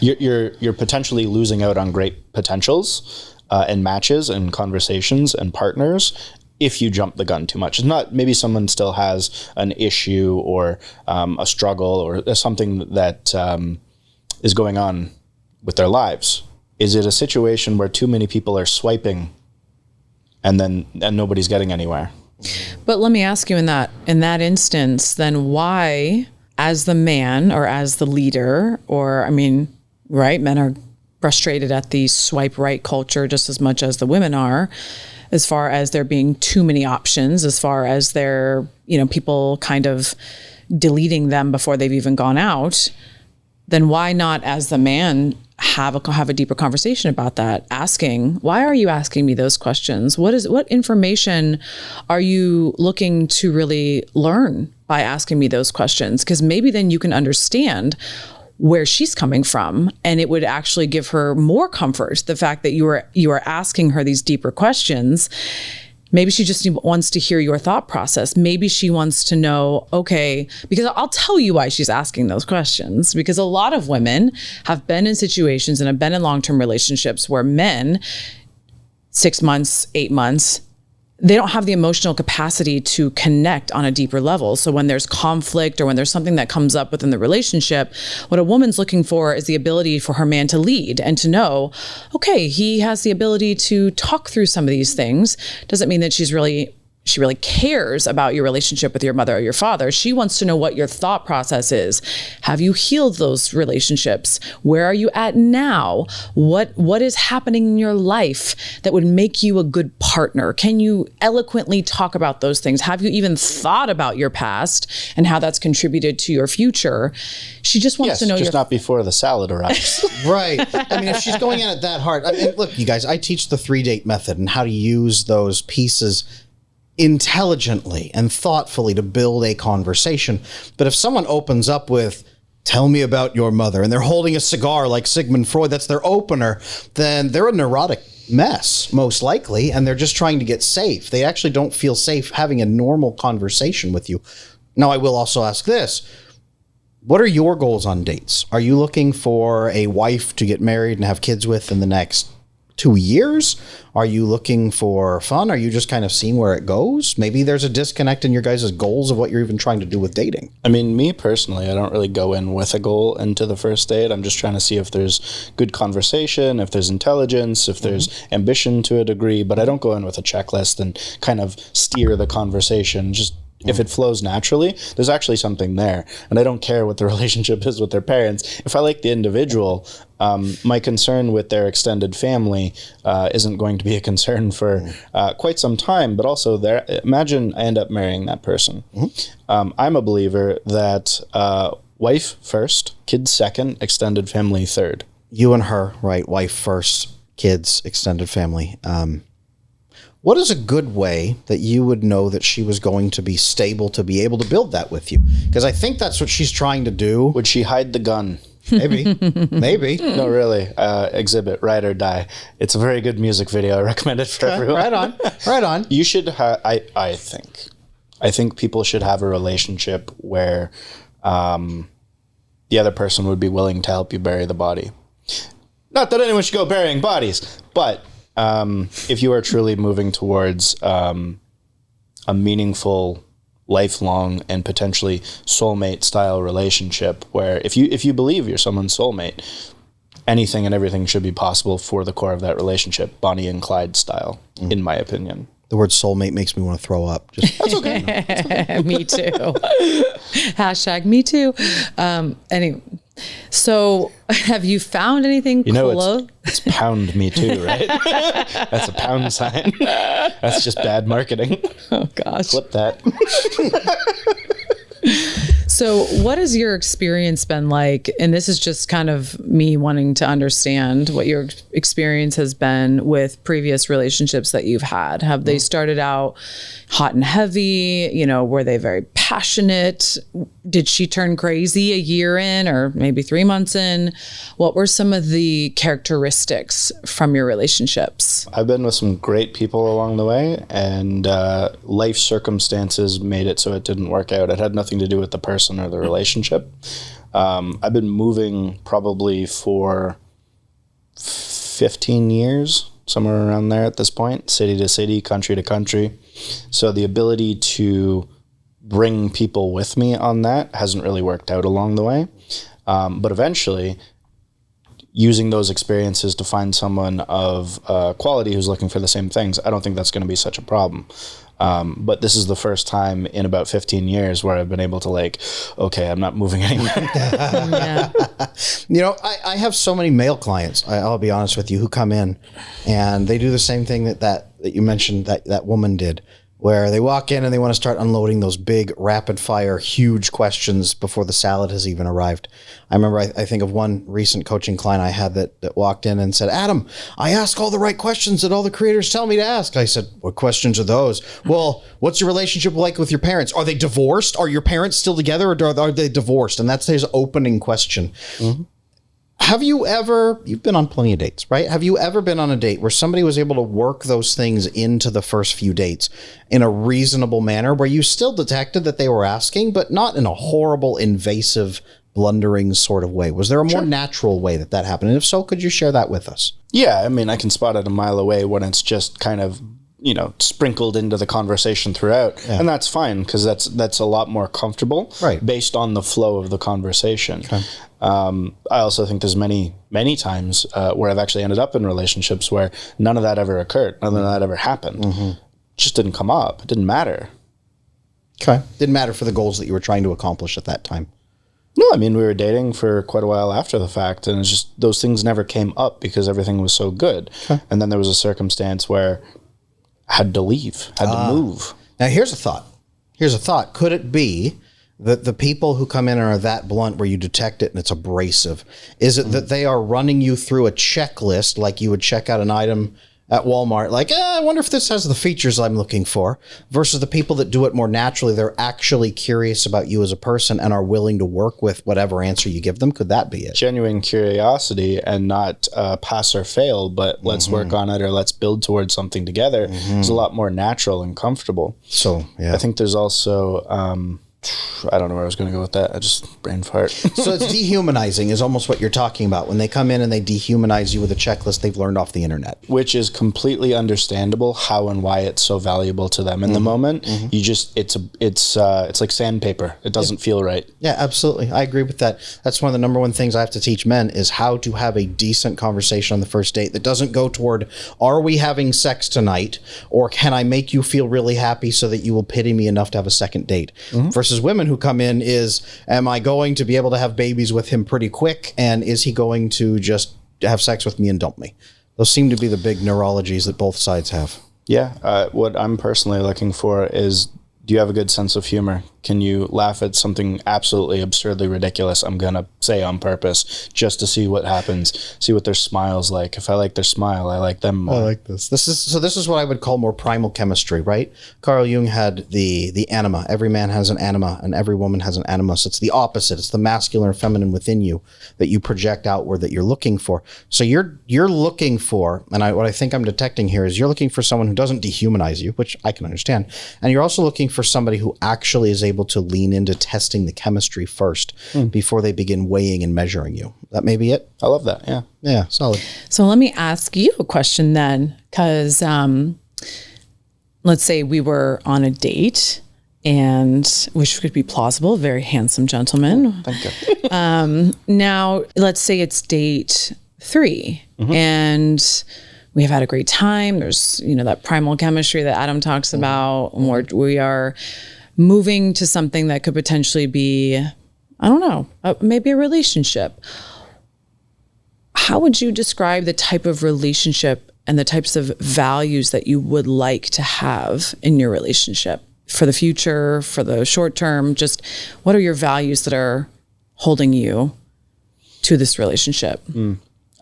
You're potentially losing out on great potentials and matches and conversations and partners if you jump the gun too much. It's not, maybe someone still has an issue or a struggle or something that is going on with their lives. Is it a situation where too many people are swiping and nobody's getting anywhere? But let me ask you in that instance, then why, as the man or as the leader, right, men are frustrated at the swipe right culture just as much as the women are, as far as there being too many options, as far as there, people kind of deleting them before they've even gone out, then why not, as the man, have a deeper conversation about that, asking, why are you asking me those questions? What information are you looking to really learn by asking me those questions? Because maybe then you can understand where she's coming from, and it would actually give her more comfort, the fact that you are asking her these deeper questions. Maybe she just wants to hear your thought process. Maybe she wants to know, okay, because I'll tell you why she's asking those questions, because a lot of women have been in situations and have been in long-term relationships where men, 6 months, 8 months, they don't have the emotional capacity to connect on a deeper level. So when there's conflict or when there's something that comes up within the relationship, what a woman's looking for is the ability for her man to lead and to know, okay, he has the ability to talk through some of these things. Doesn't mean that she's she really cares about your relationship with your mother or your father. She wants to know what your thought process is. Have you healed those relationships? Where are you at now? What is happening in your life that would make you a good partner? Can you eloquently talk about those things? Have you even thought about your past and how that's contributed to your future? She just wants to know just not before the salad arrives. Right. I mean, if she's going in it that hard, I mean, look, you guys, I teach the 3-date method and how to use those pieces intelligently and thoughtfully to build a conversation. But if someone opens up with, tell me about your mother, and they're holding a cigar like Sigmund Freud, that's their opener, then they're a neurotic mess, most likely, and they're just trying to get safe. They actually don't feel safe having a normal conversation with you. Now, I will also ask this. What are your goals on dates? Are you looking for a wife to get married and have kids with in the next 2 years? Are you looking for fun? Are you just kind of seeing where it goes? Maybe there's a disconnect in your guys' goals of what you're even trying to do with dating. I mean, me personally, I don't really go in with a goal into the first date. I'm just trying to see if there's good conversation, if there's intelligence, if there's ambition to a degree, but I don't go in with a checklist and kind of steer the conversation. Just if it flows naturally, there's actually something there. And I don't care what the relationship is with their parents. If I like the individual, my concern with their extended family isn't going to be a concern for quite some time. But also, imagine I end up marrying that person. I'm a believer that wife first, kids second, extended family third. You and her, right? Wife first, kids, extended family. What is a good way that you would know that she was going to be stable to be able to build that with you? Because I think that's what she's trying to do. Would she hide the gun? Maybe. Maybe. No, really. Exhibit, Ride or Die. It's a very good music video. I recommend it for everyone. Right on. Right on. You should have, I think people should have a relationship where the other person would be willing to help you bury the body. Not that anyone should go burying bodies, but if you are truly moving towards a meaningful, lifelong, and potentially soulmate style relationship, where if you believe you're someone's soulmate, anything and everything should be possible for the core of that relationship, Bonnie and Clyde style, in my opinion. The word soulmate makes me want to throw up. That's okay. Me too. Hashtag me too. Anyway, so have you found anything close? It's pound me too, right? That's a pound sign. That's just bad marketing. Oh gosh. Flip that. So what has your experience been like? And this is just kind of me wanting to understand what your experience has been with previous relationships that you've had. Have they started out hot and heavy? You know, were they very passionate? Did she turn crazy a year in or maybe 3 months in? What were some of the characteristics from your relationships? I've been with some great people along the way, and life circumstances made it so it didn't work out. It had nothing to do with the person or the relationship. I've been moving probably for 15 years, somewhere around there at this point, city to city, country to country. So the ability to bring people with me on that hasn't really worked out along the way. But eventually, using those experiences to find someone of quality who's looking for the same things, I don't think that's going to be such a problem. But this is the first time in about 15 years where I've been able to okay, I'm not moving anywhere. Yeah. You know, I have so many male clients, I'll be honest with you, who come in and they do the same thing that you mentioned that woman did, where they walk in and they want to start unloading those big, rapid-fire, huge questions before the salad has even arrived. I remember, I think of one recent coaching client I had that walked in and said, Adam, I ask all the right questions that all the creators tell me to ask. I said, what questions are those? Well, what's your relationship like with your parents? Are they divorced? Are your parents still together, or are they divorced? And that's his opening question. Mm-hmm. Have you ever, you've been on plenty of dates, right? Have you ever been on a date where somebody was able to work those things into the first few dates in a reasonable manner, where you still detected that they were asking, but not in a horrible, invasive, blundering sort of way? Was there a more natural way that happened? And if so, could you share that with us? Yeah, I mean, I can spot it a mile away when it's just kind of, sprinkled into the conversation throughout. Yeah. And that's fine, because that's a lot more comfortable, right, based on the flow of the conversation. Okay. I also think there's many times where I've actually ended up in relationships where none of that ever occurred, none of that ever happened. Mm-hmm. just didn't come up. It didn't matter. Okay. Didn't matter for the goals that you were trying to accomplish at that time. No, I mean, we were dating for quite a while after the fact, and it's just those things never came up because everything was so good. Okay. And then there was a circumstance where I had to leave, had to move. Now, here's a thought. Could it be that the people who come in are that blunt where you detect it and it's abrasive? Is it that they are running you through a checklist like you would check out an item at Walmart, like, I wonder if this has the features I'm looking for, versus the people that do it more naturally? They're actually curious about you as a person and are willing to work with whatever answer you give them. Could that be it? Genuine curiosity and not pass or fail, but let's work on it or let's build towards something together is a lot more natural and comfortable. So, yeah. I think there's also... I don't know where I was going to go with that. I just brain fart. So it's dehumanizing is almost what you're talking about. When they come in and they dehumanize you with a checklist they've learned off the internet. Which is completely understandable how and why it's so valuable to them. In the moment, you just, it's like sandpaper. It doesn't feel right. Yeah, absolutely. I agree with that. That's one of the number one things I have to teach men is how to have a decent conversation on the first date that doesn't go toward, are we having sex tonight? Or can I make you feel really happy so that you will pity me enough to have a second date? Versus women who come in is, am I going to be able to have babies with him pretty quick? And is he going to just have sex with me and dump me? Those seem to be the big neurologies that both sides have. Yeah. What I'm personally looking for is, do you have a good sense of humor? Can you laugh at something absolutely absurdly ridiculous? I'm going to say on purpose just to see what happens, see what their smile's like. If I like their smile, I like them more. I like this. This is what I would call more primal chemistry, right? Carl Jung had the anima. Every man has an anima and every woman has an animus. It's the opposite. It's the masculine or feminine within you that you project outward that you're looking for. So you're looking for, and what I think I'm detecting here is you're looking for someone who doesn't dehumanize you, which I can understand. And you're also looking for somebody who actually is able to lean into testing the chemistry first before they begin weighing and measuring you. That may be it. I love that. Yeah. Yeah. Solid. So let me ask you a question then, because let's say we were on a date, and which could be plausible, very handsome gentleman. Thank you. Now, let's say it's date 3 and we have had a great time. There's, that primal chemistry that Adam talks about, and we are moving to something that could potentially be, I don't know, maybe a relationship. How would you describe the type of relationship and the types of values that you would like to have in your relationship for the future, for the short term? Just what are your values that are holding you to this relationship?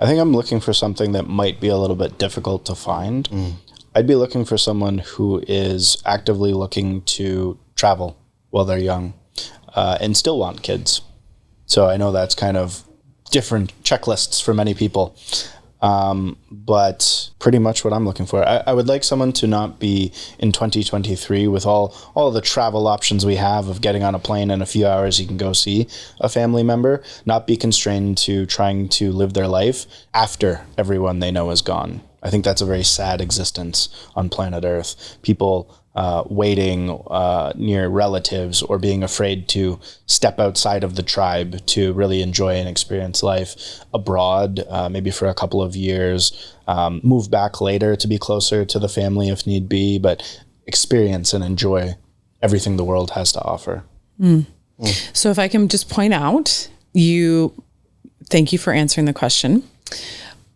I think I'm looking for something that might be a little bit difficult to find. I'd be looking for someone who is actively looking to travel while they're young and still want kids. So I know that's kind of different checklists for many people. But pretty much what I'm looking for. I would like someone to not be in 2023 with all the travel options we have of getting on a plane in a few hours you can go see a family member, not be constrained to trying to live their life after everyone they know is gone. I think that's a very sad existence on planet Earth. People waiting near relatives or being afraid to step outside of the tribe to really enjoy and experience life abroad, maybe for a couple of years, move back later to be closer to the family if need be, but experience and enjoy everything the world has to offer. So if I can just point out, thank you for answering the question.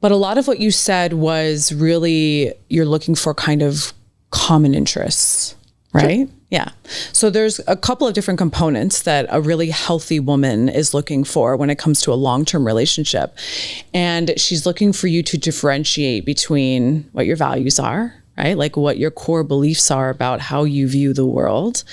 But a lot of what you said was really, you're looking for kind of common interests, right? Sure. Yeah. So there's a couple of different components that a really healthy woman is looking for when it comes to a long-term relationship. And she's looking for you to differentiate between what your values are, right? Like what your core beliefs are about how you view the world.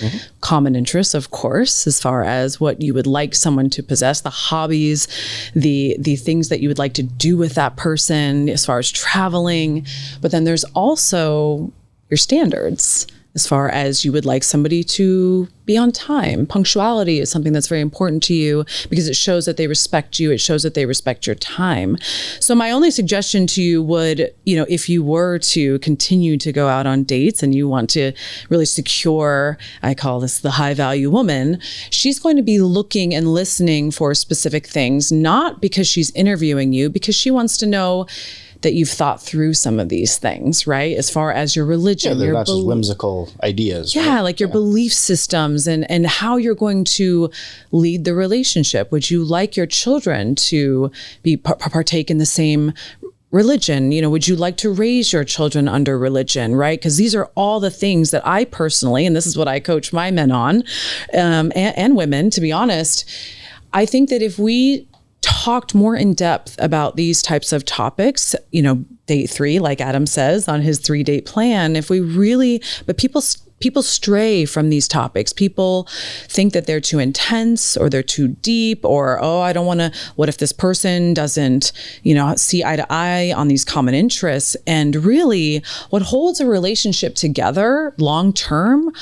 Common interests, of course, as far as what you would like someone to possess, the hobbies, the things that you would like to do with that person as far as traveling. But then there's also your standards as far as you would like somebody to be on time. Punctuality is something that's very important to you because it shows that they respect you. It shows that they respect your time. So my only suggestion to you would, if you were to continue to go out on dates and you want to really secure, I call this the high value woman, she's going to be looking and listening for specific things, not because she's interviewing you, because she wants to know, that you've thought through some of these things, right? As far as your religion, Yeah, they're your not just whimsical ideas. yeah, like your belief systems and how you're going to lead the relationship. Would you like your children to be partake in the same religion? You know, would you like to raise your children under religion, right? Because these are all the things that I personally, and this is what I coach my men on, and women, to be honest, I think that if we talked more in depth about these types of topics, you know, date 3, like Adam says on his 3-date plan, if we really, but people stray from these topics. People think that they're too intense or they're too deep, or, oh, I don't want to, what if this person doesn't, you know, see eye to eye on these common interests? And really what holds a relationship together long term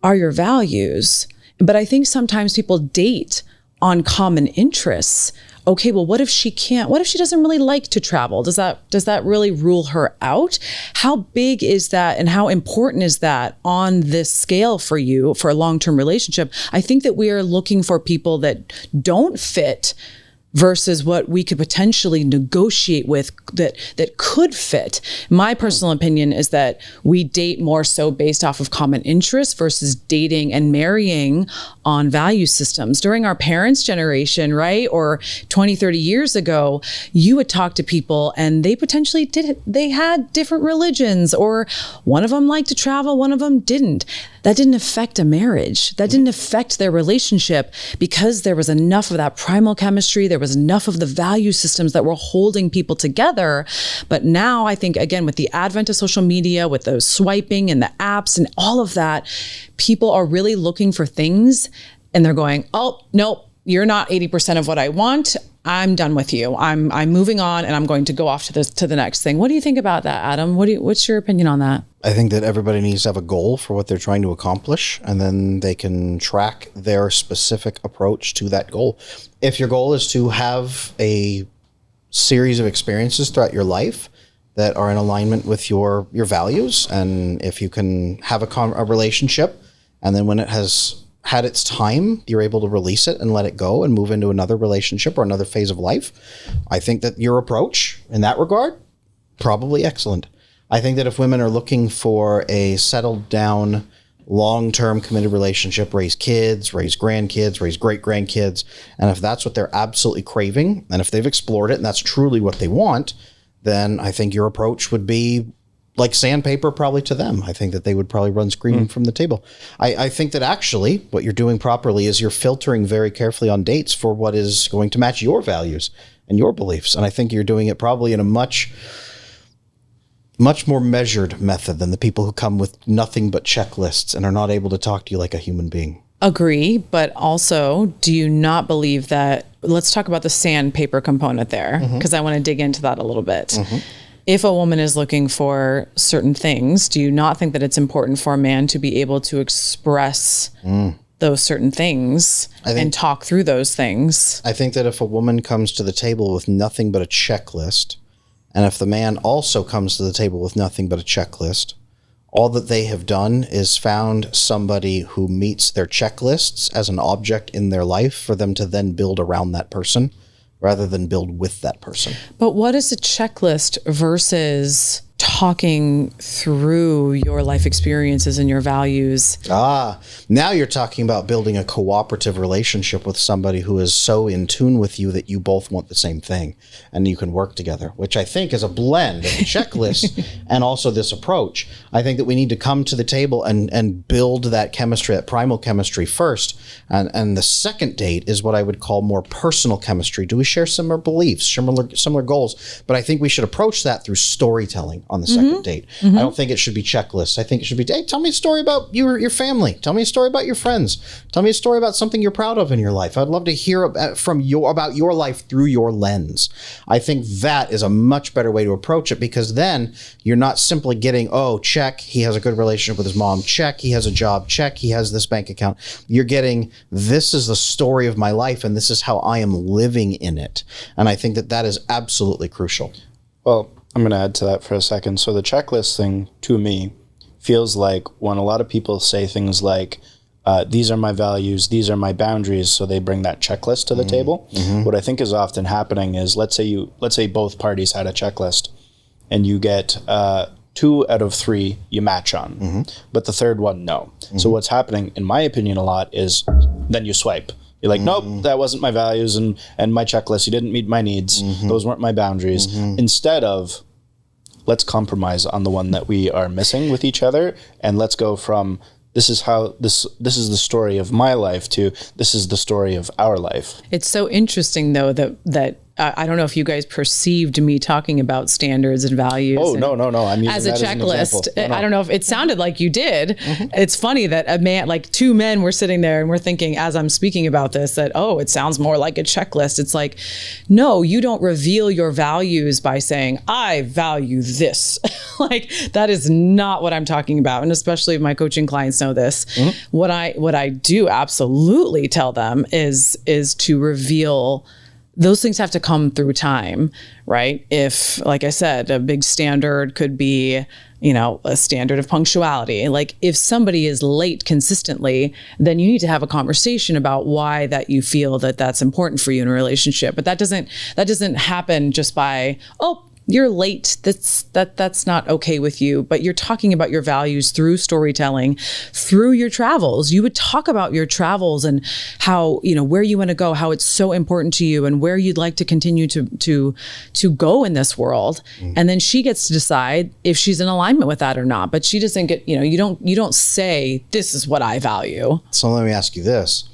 are your values. But I think sometimes people date on common interests. Okay, well, what if she can't? What if she doesn't really like to travel? Does that really rule her out? How big is that and how important is that on this scale for you for a long-term relationship? I think that we are looking for people that don't fit versus what we could potentially negotiate with that could fit. My personal opinion is that we date more so based off of common interests versus dating and marrying on value systems. During our parents' generation, right? Or 20, 30 years ago, you would talk to people and they potentially they had different religions, or one of them liked to travel, one of them didn't. That didn't affect a marriage. That didn't affect their relationship because there was enough of that primal chemistry. There was enough of the value systems that were holding people together. But now I think, again, with the advent of social media, with those swiping and the apps and all of that, people are really looking for things and they're going, oh, nope, you're not 80% of what I want. I'm done with you. I'm moving on and I'm going to go off to the next thing. What do you think about that, Adam? What's your opinion on that? I think that everybody needs to have a goal for what they're trying to accomplish, and then they can track their specific approach to that goal. If your goal is to have a series of experiences throughout your life that are in alignment with your values, and if you can have a relationship, and then when it has had its time, you're able to release it and let it go and move into another relationship or another phase of life, I think that your approach in that regard, probably excellent. I think that if women are looking for a settled down, long-term committed relationship, raise kids, raise grandkids, raise great-grandkids, and if that's what they're absolutely craving, and if they've explored it and that's truly what they want, then I think your approach would be like sandpaper probably to them. I think that they would probably run screaming from the table. I think that actually what you're doing properly is you're filtering very carefully on dates for what is going to match your values and your beliefs. And I think you're doing it probably in a much more measured method than the people who come with nothing but checklists and are not able to talk to you like a human being. Agree, but also, do you not believe that, let's talk about the sandpaper component there, because I want to dig into that a little bit. If a woman is looking for certain things, do you not think that it's important for a man to be able to express those certain things and talk through those things? I think that if a woman comes to the table with nothing but a checklist, and if the man also comes to the table with nothing but a checklist, all that they have done is found somebody who meets their checklists as an object in their life for them to then build around that person rather than build with that person. But what is a checklist versus talking through your life experiences and your values? Now you're talking about building a cooperative relationship with somebody who is so in tune with you that you both want the same thing and you can work together, which I think is a blend of a checklist and also this approach. I think that we need to come to the table and build that chemistry, that primal chemistry first. And the second date is what I would call more personal chemistry. Do we share similar beliefs, similar goals? But I think we should approach that through storytelling on the second date. I don't think it should be checklists. I think it should be, hey, tell me a story about your family. Tell me a story about your friends. Tell me a story about something you're proud of in your life. I'd love to hear about your life through your lens. I think that is a much better way to approach it, because then you're not simply getting, oh, check, he has a good relationship with his mom. Check, he has a job. Check, he has this bank account. You're getting, this is the story of my life and this is how I am living in it. And I think that that is absolutely crucial. Well, I'm going to add to that for a second. So the checklist thing, to me, feels like when a lot of people say things like, these are my values, these are my boundaries, so they bring that checklist to the table. What I think is often happening is, let's say both parties had a checklist, and you get 2 out of 3 you match on, but the third one, no. So what's happening, in my opinion, a lot is then you swipe. You're like, nope, that wasn't my values and my checklist. You didn't meet my needs. Those weren't my boundaries. Instead of, let's compromise on the one that we are missing with each other, and let's go from this is the story of my life to this is the story of our life. It's so interesting though that I don't know if you guys perceived me talking about standards and values. Oh, no. I'm using as a that checklist. As an I don't know if it sounded like you did. It's funny that a man, like 2 men were sitting there and we're thinking as I'm speaking about this that, oh, it sounds more like a checklist. It's like, no, you don't reveal your values by saying, I value this. Like that is not what I'm talking about. And especially if my coaching clients know this, what I do absolutely tell them is to reveal. Those things have to come through time, right? If, like I said, a big standard could be, a standard of punctuality. Like if somebody is late consistently, then you need to have a conversation about why that you feel that that's important for you in a relationship. But that doesn't happen just by, oh, you're late. That's not okay with you. But you're talking about your values through storytelling, through your travels. You would talk about your travels and how, where you want to go, how it's so important to you and where you'd like to continue to go in this world. And then she gets to decide if she's in alignment with that or not. But she doesn't get, you don't say, this is what I value. So let me ask you this.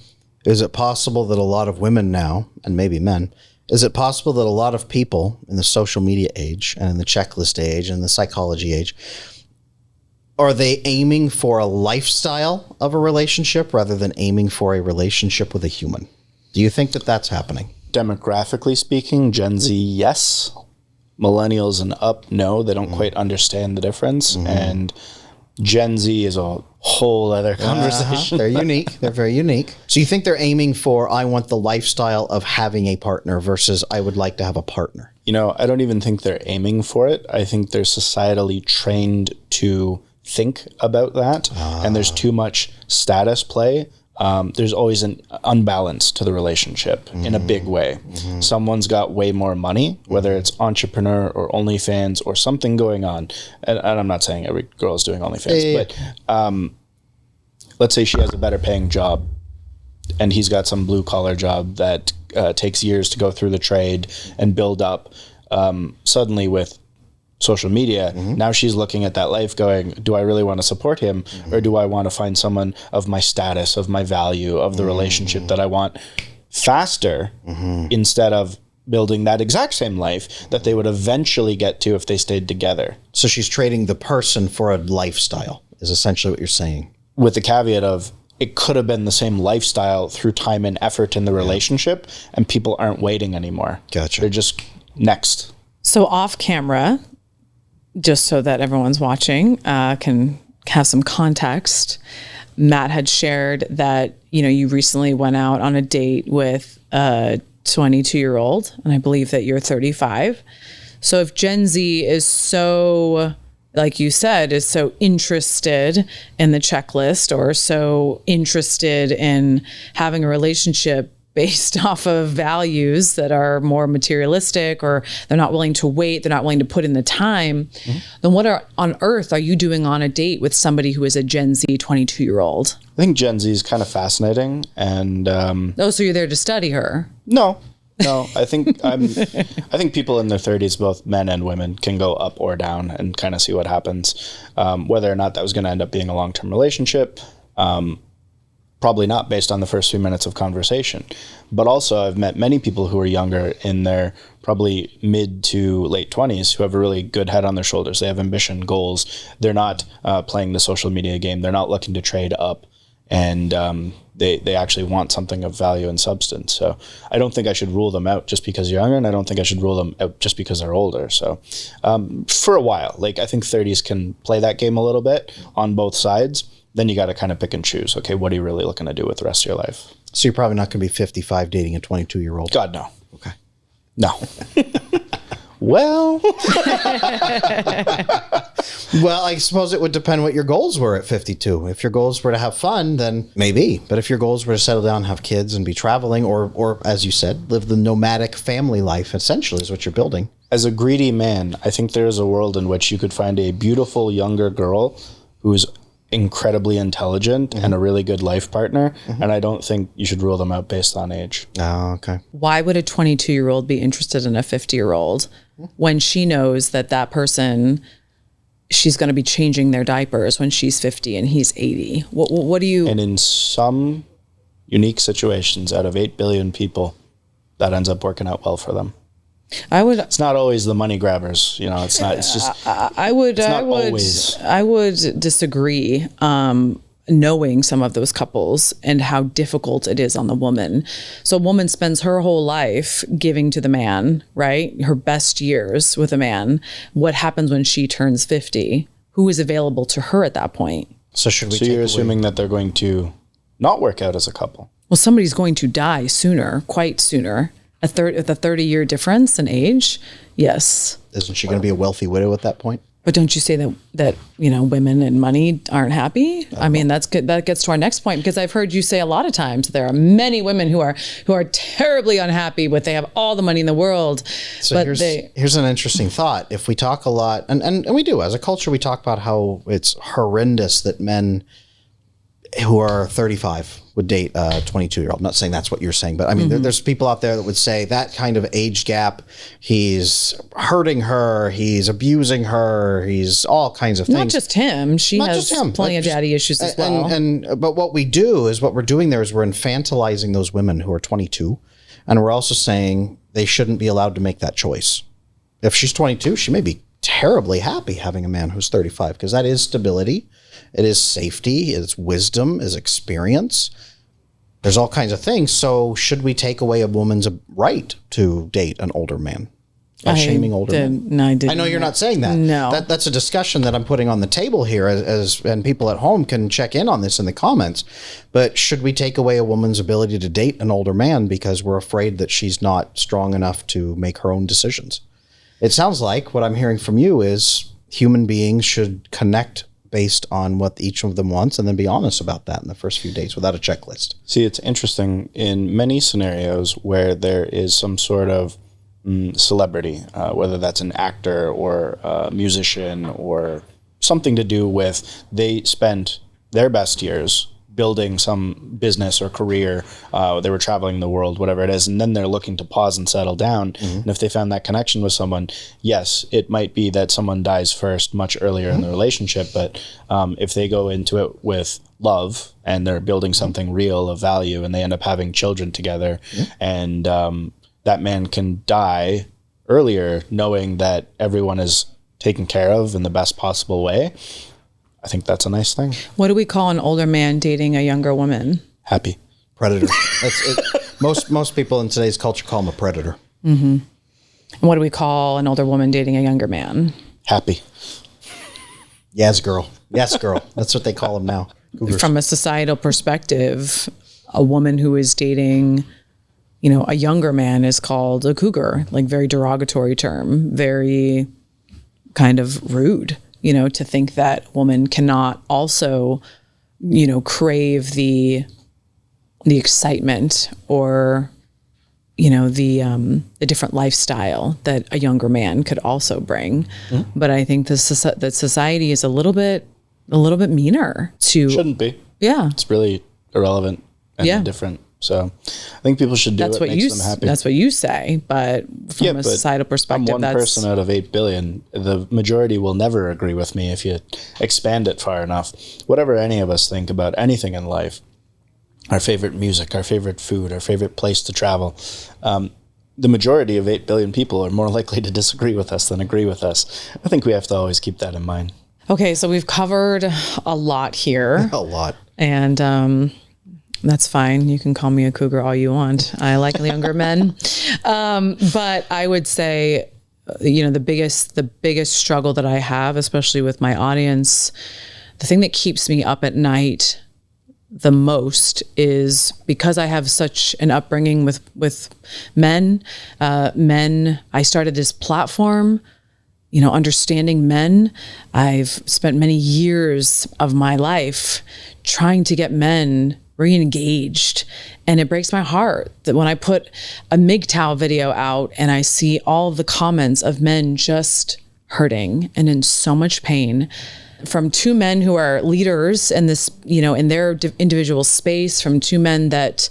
Is it possible that a lot of women now, and maybe men, is it possible that a lot of people in the social media age and in the checklist age and the psychology age, are they aiming for a lifestyle of a relationship rather than aiming for a relationship with a human? Do you think that that's happening? Demographically speaking, Gen Z, yes. Millennials and up, no. They don't quite understand the difference. And Gen Z is a whole other conversation. They're unique. They're very unique. So you think they're aiming for, I want the lifestyle of having a partner versus I would like to have a partner? I don't even think they're aiming for it. I think they're societally trained to think about that. And there's too much status play. There's always an unbalance to the relationship in a big way. Someone's got way more money, whether it's entrepreneur or OnlyFans or something going on. And I'm not saying every girl is doing OnlyFans, but let's say she has a better paying job and he's got some blue collar job that takes years to go through the trade and build up. Suddenly with social media, now she's looking at that life going, do I really want to support him or do I want to find someone of my status, of my value, of the relationship that I want faster instead of building that exact same life that they would eventually get to if they stayed together. So she's trading the person for a lifestyle is essentially what you're saying. With the caveat of it could have been the same lifestyle through time and effort in the relationship and people aren't waiting anymore. Gotcha. They're just next. So off camera, just so that everyone's watching can have some context, Matt had shared that, you recently went out on a date with a 22-year-old, and I believe that you're 35. So if Gen Z is so, like you said, is so interested in the checklist or so interested in having a relationship based off of values that are more materialistic, or they're not willing to wait, they're not willing to put in the time, then what on earth are you doing on a date with somebody who is a Gen Z 22-year-old? I think Gen Z is kind of fascinating. And so you're there to study her? No, I think I think people in their 30s, both men and women, can go up or down and kind of see what happens. Whether or not that was going to end up being a long-term relationship, probably not based on the first few minutes of conversation. But also I've met many people who are younger in their probably mid to late 20s who have a really good head on their shoulders. They have ambition, goals. They're not playing the social media game. They're not looking to trade up. And they actually want something of value and substance. So I don't think I should rule them out just because they're younger, and I don't think I should rule them out just because they're older. So for a while, I think 30s can play that game a little bit on both sides. Then you got to kind of pick and choose. Okay, what are you really looking to do with the rest of your life? So you're probably not going to be 55 dating a 22-year-old. God, no. Okay. No. Well. Well, I suppose it would depend what your goals were at 52. If your goals were to have fun, then maybe. But if your goals were to settle down, have kids, and be traveling, or as you said, live the nomadic family life, essentially is what you're building. as a greedy man, I think there is a world in which you could find a beautiful younger girl who's incredibly intelligent and a really good life partner. And I don't think you should rule them out based on age. Oh, okay. Why would a 22-year-old be interested in a 50-year-old when she knows that that person, she's going to be changing their diapers when she's 50 and he's 80? What do you... And in some unique situations, out of 8 billion people, that ends up working out well for them. It's not always the money grabbers, you know, it's not, it's just, I would disagree, knowing some of those couples and how difficult it is on the woman. So a woman spends her whole life giving to the man, right? Her best years with a man. What happens when she turns 50? Who is available to her at that point? So should we? So you're assuming that they're going to not work out as a couple? Well, somebody's going to die sooner, quite sooner. The 30-year difference in age, yes. Isn't she going to be a wealthy widow at that point? But don't you say that you know, women and money aren't happy? I mean, that's good. That gets to our next point, because I've heard you say a lot of times there are many women who are terribly unhappy with, they have all the money in the world. So here's an interesting thought. If we talk a lot, and we do as a culture, we talk about how it's horrendous that men who are 35 would date a 22-year-old. I'm not saying that's what you're saying, but I mean, there's people out there that would say that kind of age gap, he's hurting her, he's abusing her, he's all kinds of things. Not just him. She has plenty of daddy issues as well. But what we do is, what we're doing there is we're infantilizing those women who are 22. And we're also saying they shouldn't be allowed to make that choice. If she's 22, she may be terribly happy having a man who's 35, because that is stability. It is safety, it's wisdom, it's experience. There's all kinds of things. So should we take away a woman's right to date an older man? Shaming older men? No, I didn't. I know you're not saying that. No. That's a discussion that I'm putting on the table here, and people at home can check in on this in the comments. But should we take away a woman's ability to date an older man because we're afraid that she's not strong enough to make her own decisions? It sounds like what I'm hearing from you is human beings should connect based on what each of them wants, and then be honest about that in the first few dates without a checklist. See, it's interesting in many scenarios where there is some sort of celebrity, whether that's an actor or a musician or something to do with, they spent their best years building some business or career, they were traveling the world, whatever it is, and then they're looking to pause and settle down. And if they found that connection with someone, yes, it might be that someone dies first much earlier in the relationship, but if they go into it with love and they're building something real of value and they end up having children together, and that man can die earlier knowing that everyone is taken care of in the best possible way, I think that's a nice thing. What do we call an older man dating a younger woman? Happy. Predator. That's it. Most people in today's culture call him a predator. And what do we call an older woman dating a younger man? Happy. Yes, girl. Yes, girl. That's what they call him now. Cougars. From a societal perspective, a woman who is dating, you know, a younger man is called a cougar, like very derogatory term, very kind of rude. You know, to think that woman cannot also, you know, crave the excitement or, you know, the different lifestyle that a younger man could also bring. But I think that society is a little bit meaner to. Shouldn't be. Yeah. It's really irrelevant and indifferent. So I think people should do what makes them happy. That's what you say, but from a societal perspective, I'm one person out of 8 billion. The majority will never agree with me if you expand it far enough. Whatever any of us think about anything in life, our favorite music, our favorite food, our favorite place to travel, the majority of 8 billion people are more likely to disagree with us than agree with us. I think we have to always keep that in mind. Okay, so we've covered a lot here. A lot. And that's fine. You can call me a cougar all you want. I like younger men. But I would say, you know, the biggest struggle that I have, especially with my audience, the thing that keeps me up at night the most is because I have such an upbringing with men. I started this platform, you know, understanding men. I've spent many years of my life trying to get men re-engaged. And it breaks my heart that when I put a MGTOW video out and I see all of the comments of men just hurting and in so much pain from two men who are leaders in this, in their individual space, from two men that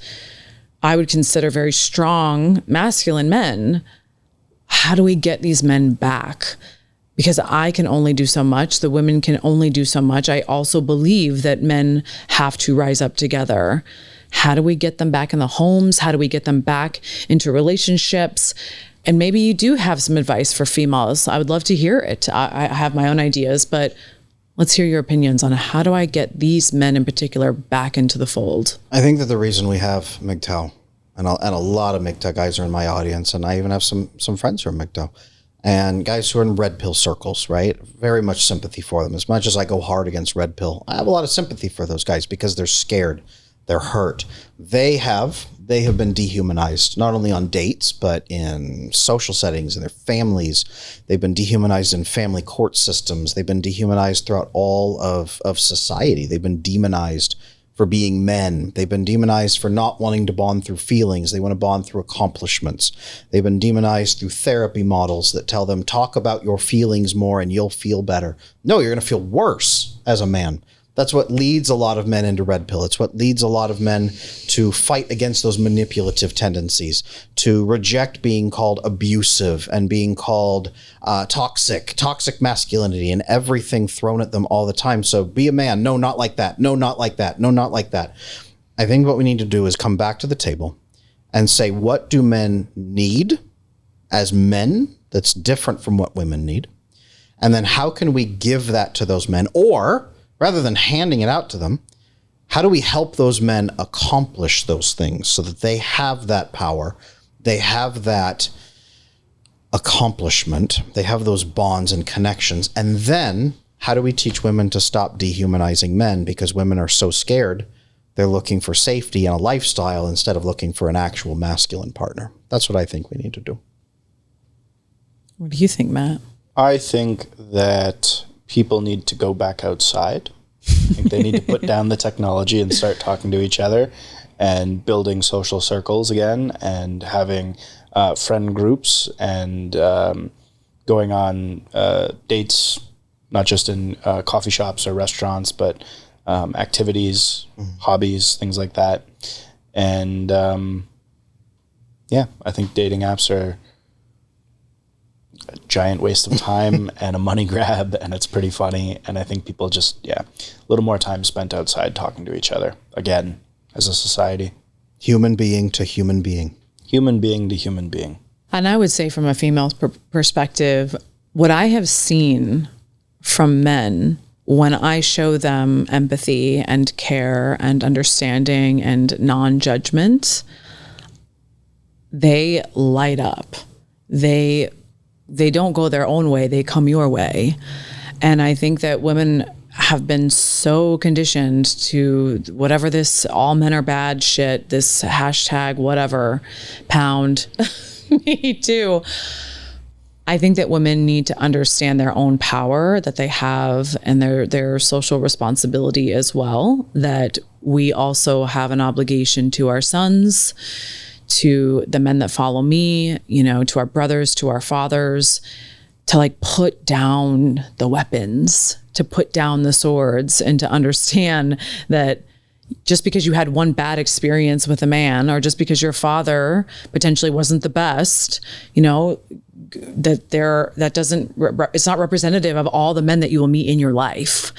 I would consider very strong, masculine men. How do we get these men back? Because I can only do so much. The women can only do so much. I also believe that men have to rise up together. How do we get them back in the homes? How do we get them back into relationships? And maybe you do have some advice for females. I would love to hear it. I have my own ideas, but let's hear your opinions on how do I get these men in particular back into the fold? I think that the reason we have MGTOW, and a lot of MGTOW guys are in my audience, and I even have some friends who are MGTOW, and guys who are in red pill circles, right? Very much sympathy for them. As much as I go hard against red pill, I have a lot of sympathy for those guys because they're scared. They're hurt. They have been dehumanized, not only on dates, but in social settings, in their families. They've been dehumanized in family court systems. They've been dehumanized throughout all of society. They've been demonized for being men. They've been demonized for not wanting to bond through feelings. They want to bond through accomplishments. They've been demonized through therapy models that tell them, talk about your feelings more and you'll feel better. No, you're going to feel worse as a man. That's what leads a lot of men into red pill. It's what leads a lot of men to fight against those manipulative tendencies, to reject being called abusive and being called toxic masculinity and everything thrown at them all the time. So be a man. No, not like that. No, not like that. No, not like that. I think what we need to do is come back to the table and say, what do men need as men that's different from what women need? And then how can we give that to those men? Or rather than handing it out to them, how do we help those men accomplish those things so that they have that power, they have that accomplishment, they have those bonds and connections? And then how do we teach women to stop dehumanizing men? Because women are so scared, they're looking for safety and a lifestyle instead of looking for an actual masculine partner. That's what I think we need to do. What do you think, Matt? I think that people need to go back outside. I think they need to put down the technology and start talking to each other and building social circles again and having friend groups and going on dates, not just in coffee shops or restaurants, but activities, hobbies, things like that. And I think dating apps are a giant waste of time and a money grab, and it's pretty funny. And I think people just, a little more time spent outside talking to each other again as a society. Human being to human being. Human being to human being. And I would say from a female perspective, what I have seen from men when I show them empathy and care and understanding and non-judgment, they light up. They don't go their own way, they come your way. And I think that women have been so conditioned to whatever this all men are bad shit, this hashtag whatever, pound, me too. I think that women need to understand their own power that they have and their social responsibility as well, that we also have an obligation to our sons, to the men that follow me, to our brothers, to our fathers, to like put down the weapons, to put down the swords, and to understand that just because you had one bad experience with a man, or just because your father potentially wasn't the best, it's not representative of all the men that you will meet in your life.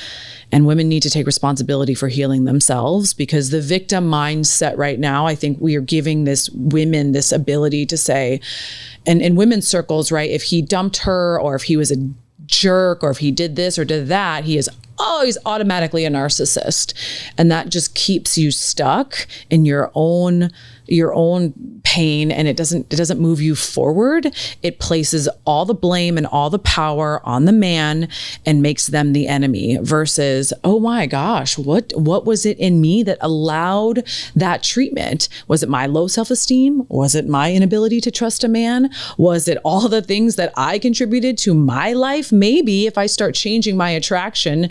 And women need to take responsibility for healing themselves, because the victim mindset right now, I think we are giving women this ability to say, and in women's circles, right, if he dumped her, or if he was a jerk, or if he did this or did that, he is always automatically a narcissist. And that just keeps you stuck in your own pain, and it doesn't move you forward. It places all the blame and all the power on the man and makes them the enemy, versus, oh my gosh, what was it in me that allowed that treatment? Was it my low self-esteem? Was it my inability to trust a man? Was it all the things that I contributed to my life? Maybe if I start changing my attraction,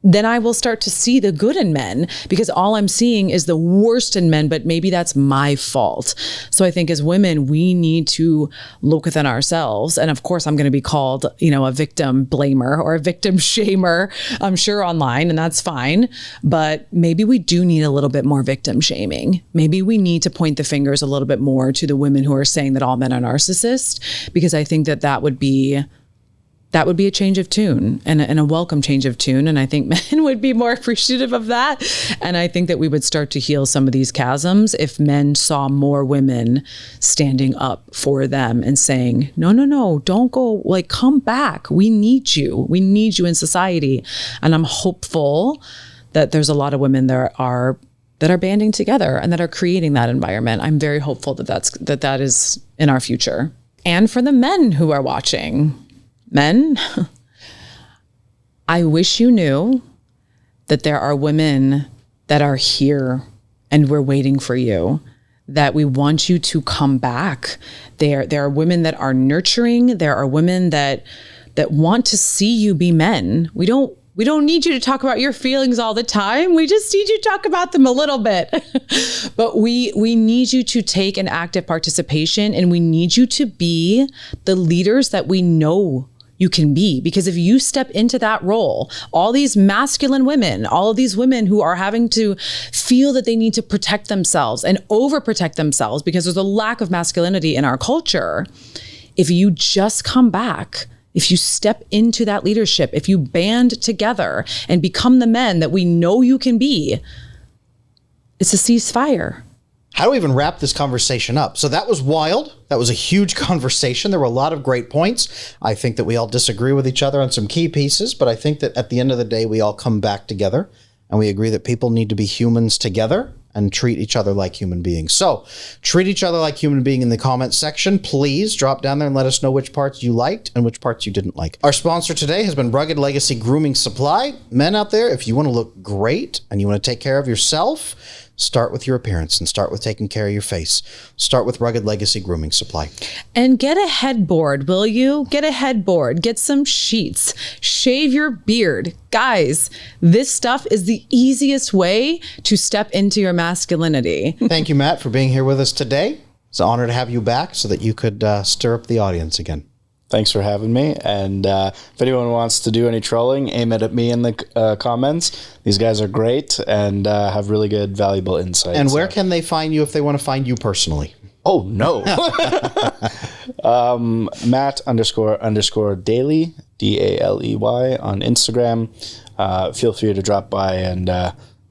then I will start to see the good in men, because all I'm seeing is the worst in men, but maybe that's my fault. So I think as women, we need to look within ourselves. And of course, I'm going to be called, a victim blamer or a victim shamer, I'm sure, online, and that's fine. But maybe we do need a little bit more victim shaming. Maybe we need to point the fingers a little bit more to the women who are saying that all men are narcissists, because I think that would be a change of tune and a welcome change of tune. And I think men would be more appreciative of that. And I think that we would start to heal some of these chasms if men saw more women standing up for them and saying, no, don't go, like, come back. We need you. We need you in society. And I'm hopeful that there's a lot of women that are banding together and that are creating that environment. I'm very hopeful that is in our future. And for the men who are watching, men, I wish you knew that there are women that are here and we're waiting for you, that we want you to come back. There are women that are nurturing. There are women that want to see you be men. We don't need you to talk about your feelings all the time. We just need you to talk about them a little bit. But we need you to take an active participation, and we need you to be the leaders that we know you can be. Because if you step into that role, all these masculine women, all of these women who are having to feel that they need to protect themselves and overprotect themselves because there's a lack of masculinity in our culture, if you just come back, if you step into that leadership, if you band together and become the men that we know you can be, it's a ceasefire. How do we even wrap this conversation up? So that was wild. That was a huge conversation. There were a lot of great points. I think that we all disagree with each other on some key pieces, but I think that at the end of the day, we all come back together and we agree that people need to be humans together and treat each other like human beings. So treat each other like human being in the comments section. Please drop down there and let us know which parts you liked and which parts you didn't like. Our sponsor today has been Rugged Legacy Grooming Supply. Men out there, if you want to look great and you want to take care of yourself, start with your appearance and start with taking care of your face. Start with Rugged Legacy Grooming Supply. And get a headboard, will you? Get a headboard, get some sheets, shave your beard. Guys, this stuff is the easiest way to step into your masculinity. Thank you, Matt, for being here with us today. It's an honor to have you back so that you could stir up the audience again. Thanks for having me. And if anyone wants to do any trolling, aim it at me in the comments. These guys are great and have really good, valuable insights. And where can they find you if they want to find you personally? Oh, no. Matt__Daley, Daley on Instagram. Feel free to drop by and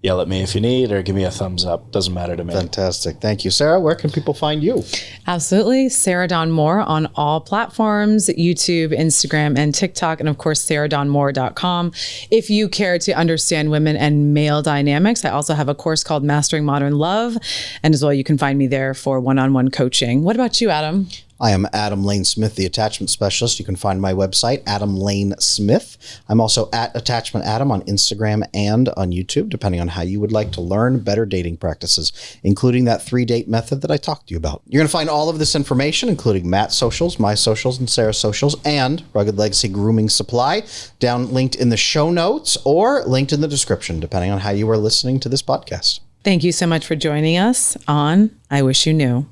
yell at me if you need, or give me a thumbs up. Doesn't matter to me. Fantastic. Thank you. Sarah, where can people find you? Absolutely. Sarah Dawn Moore on all platforms, YouTube, Instagram, and TikTok. And of course, sarahdawnmoore.com. If you care to understand women and male dynamics, I also have a course called Mastering Modern Love. And as well, you can find me there for one-on-one coaching. What about you, Adam? I am Adam Lane Smith, the attachment specialist. You can find my website, Adam Lane Smith. I'm also at Attachment Adam on Instagram and on YouTube, depending on how you would like to learn better dating practices, including that 3-date method that I talked to you about. You're going to find all of this information, including Matt's socials, my socials, and Sarah's socials, and Rugged Legacy Grooming Supply, down linked in the show notes or linked in the description, depending on how you are listening to this podcast. Thank you so much for joining us on I Wish You Knew.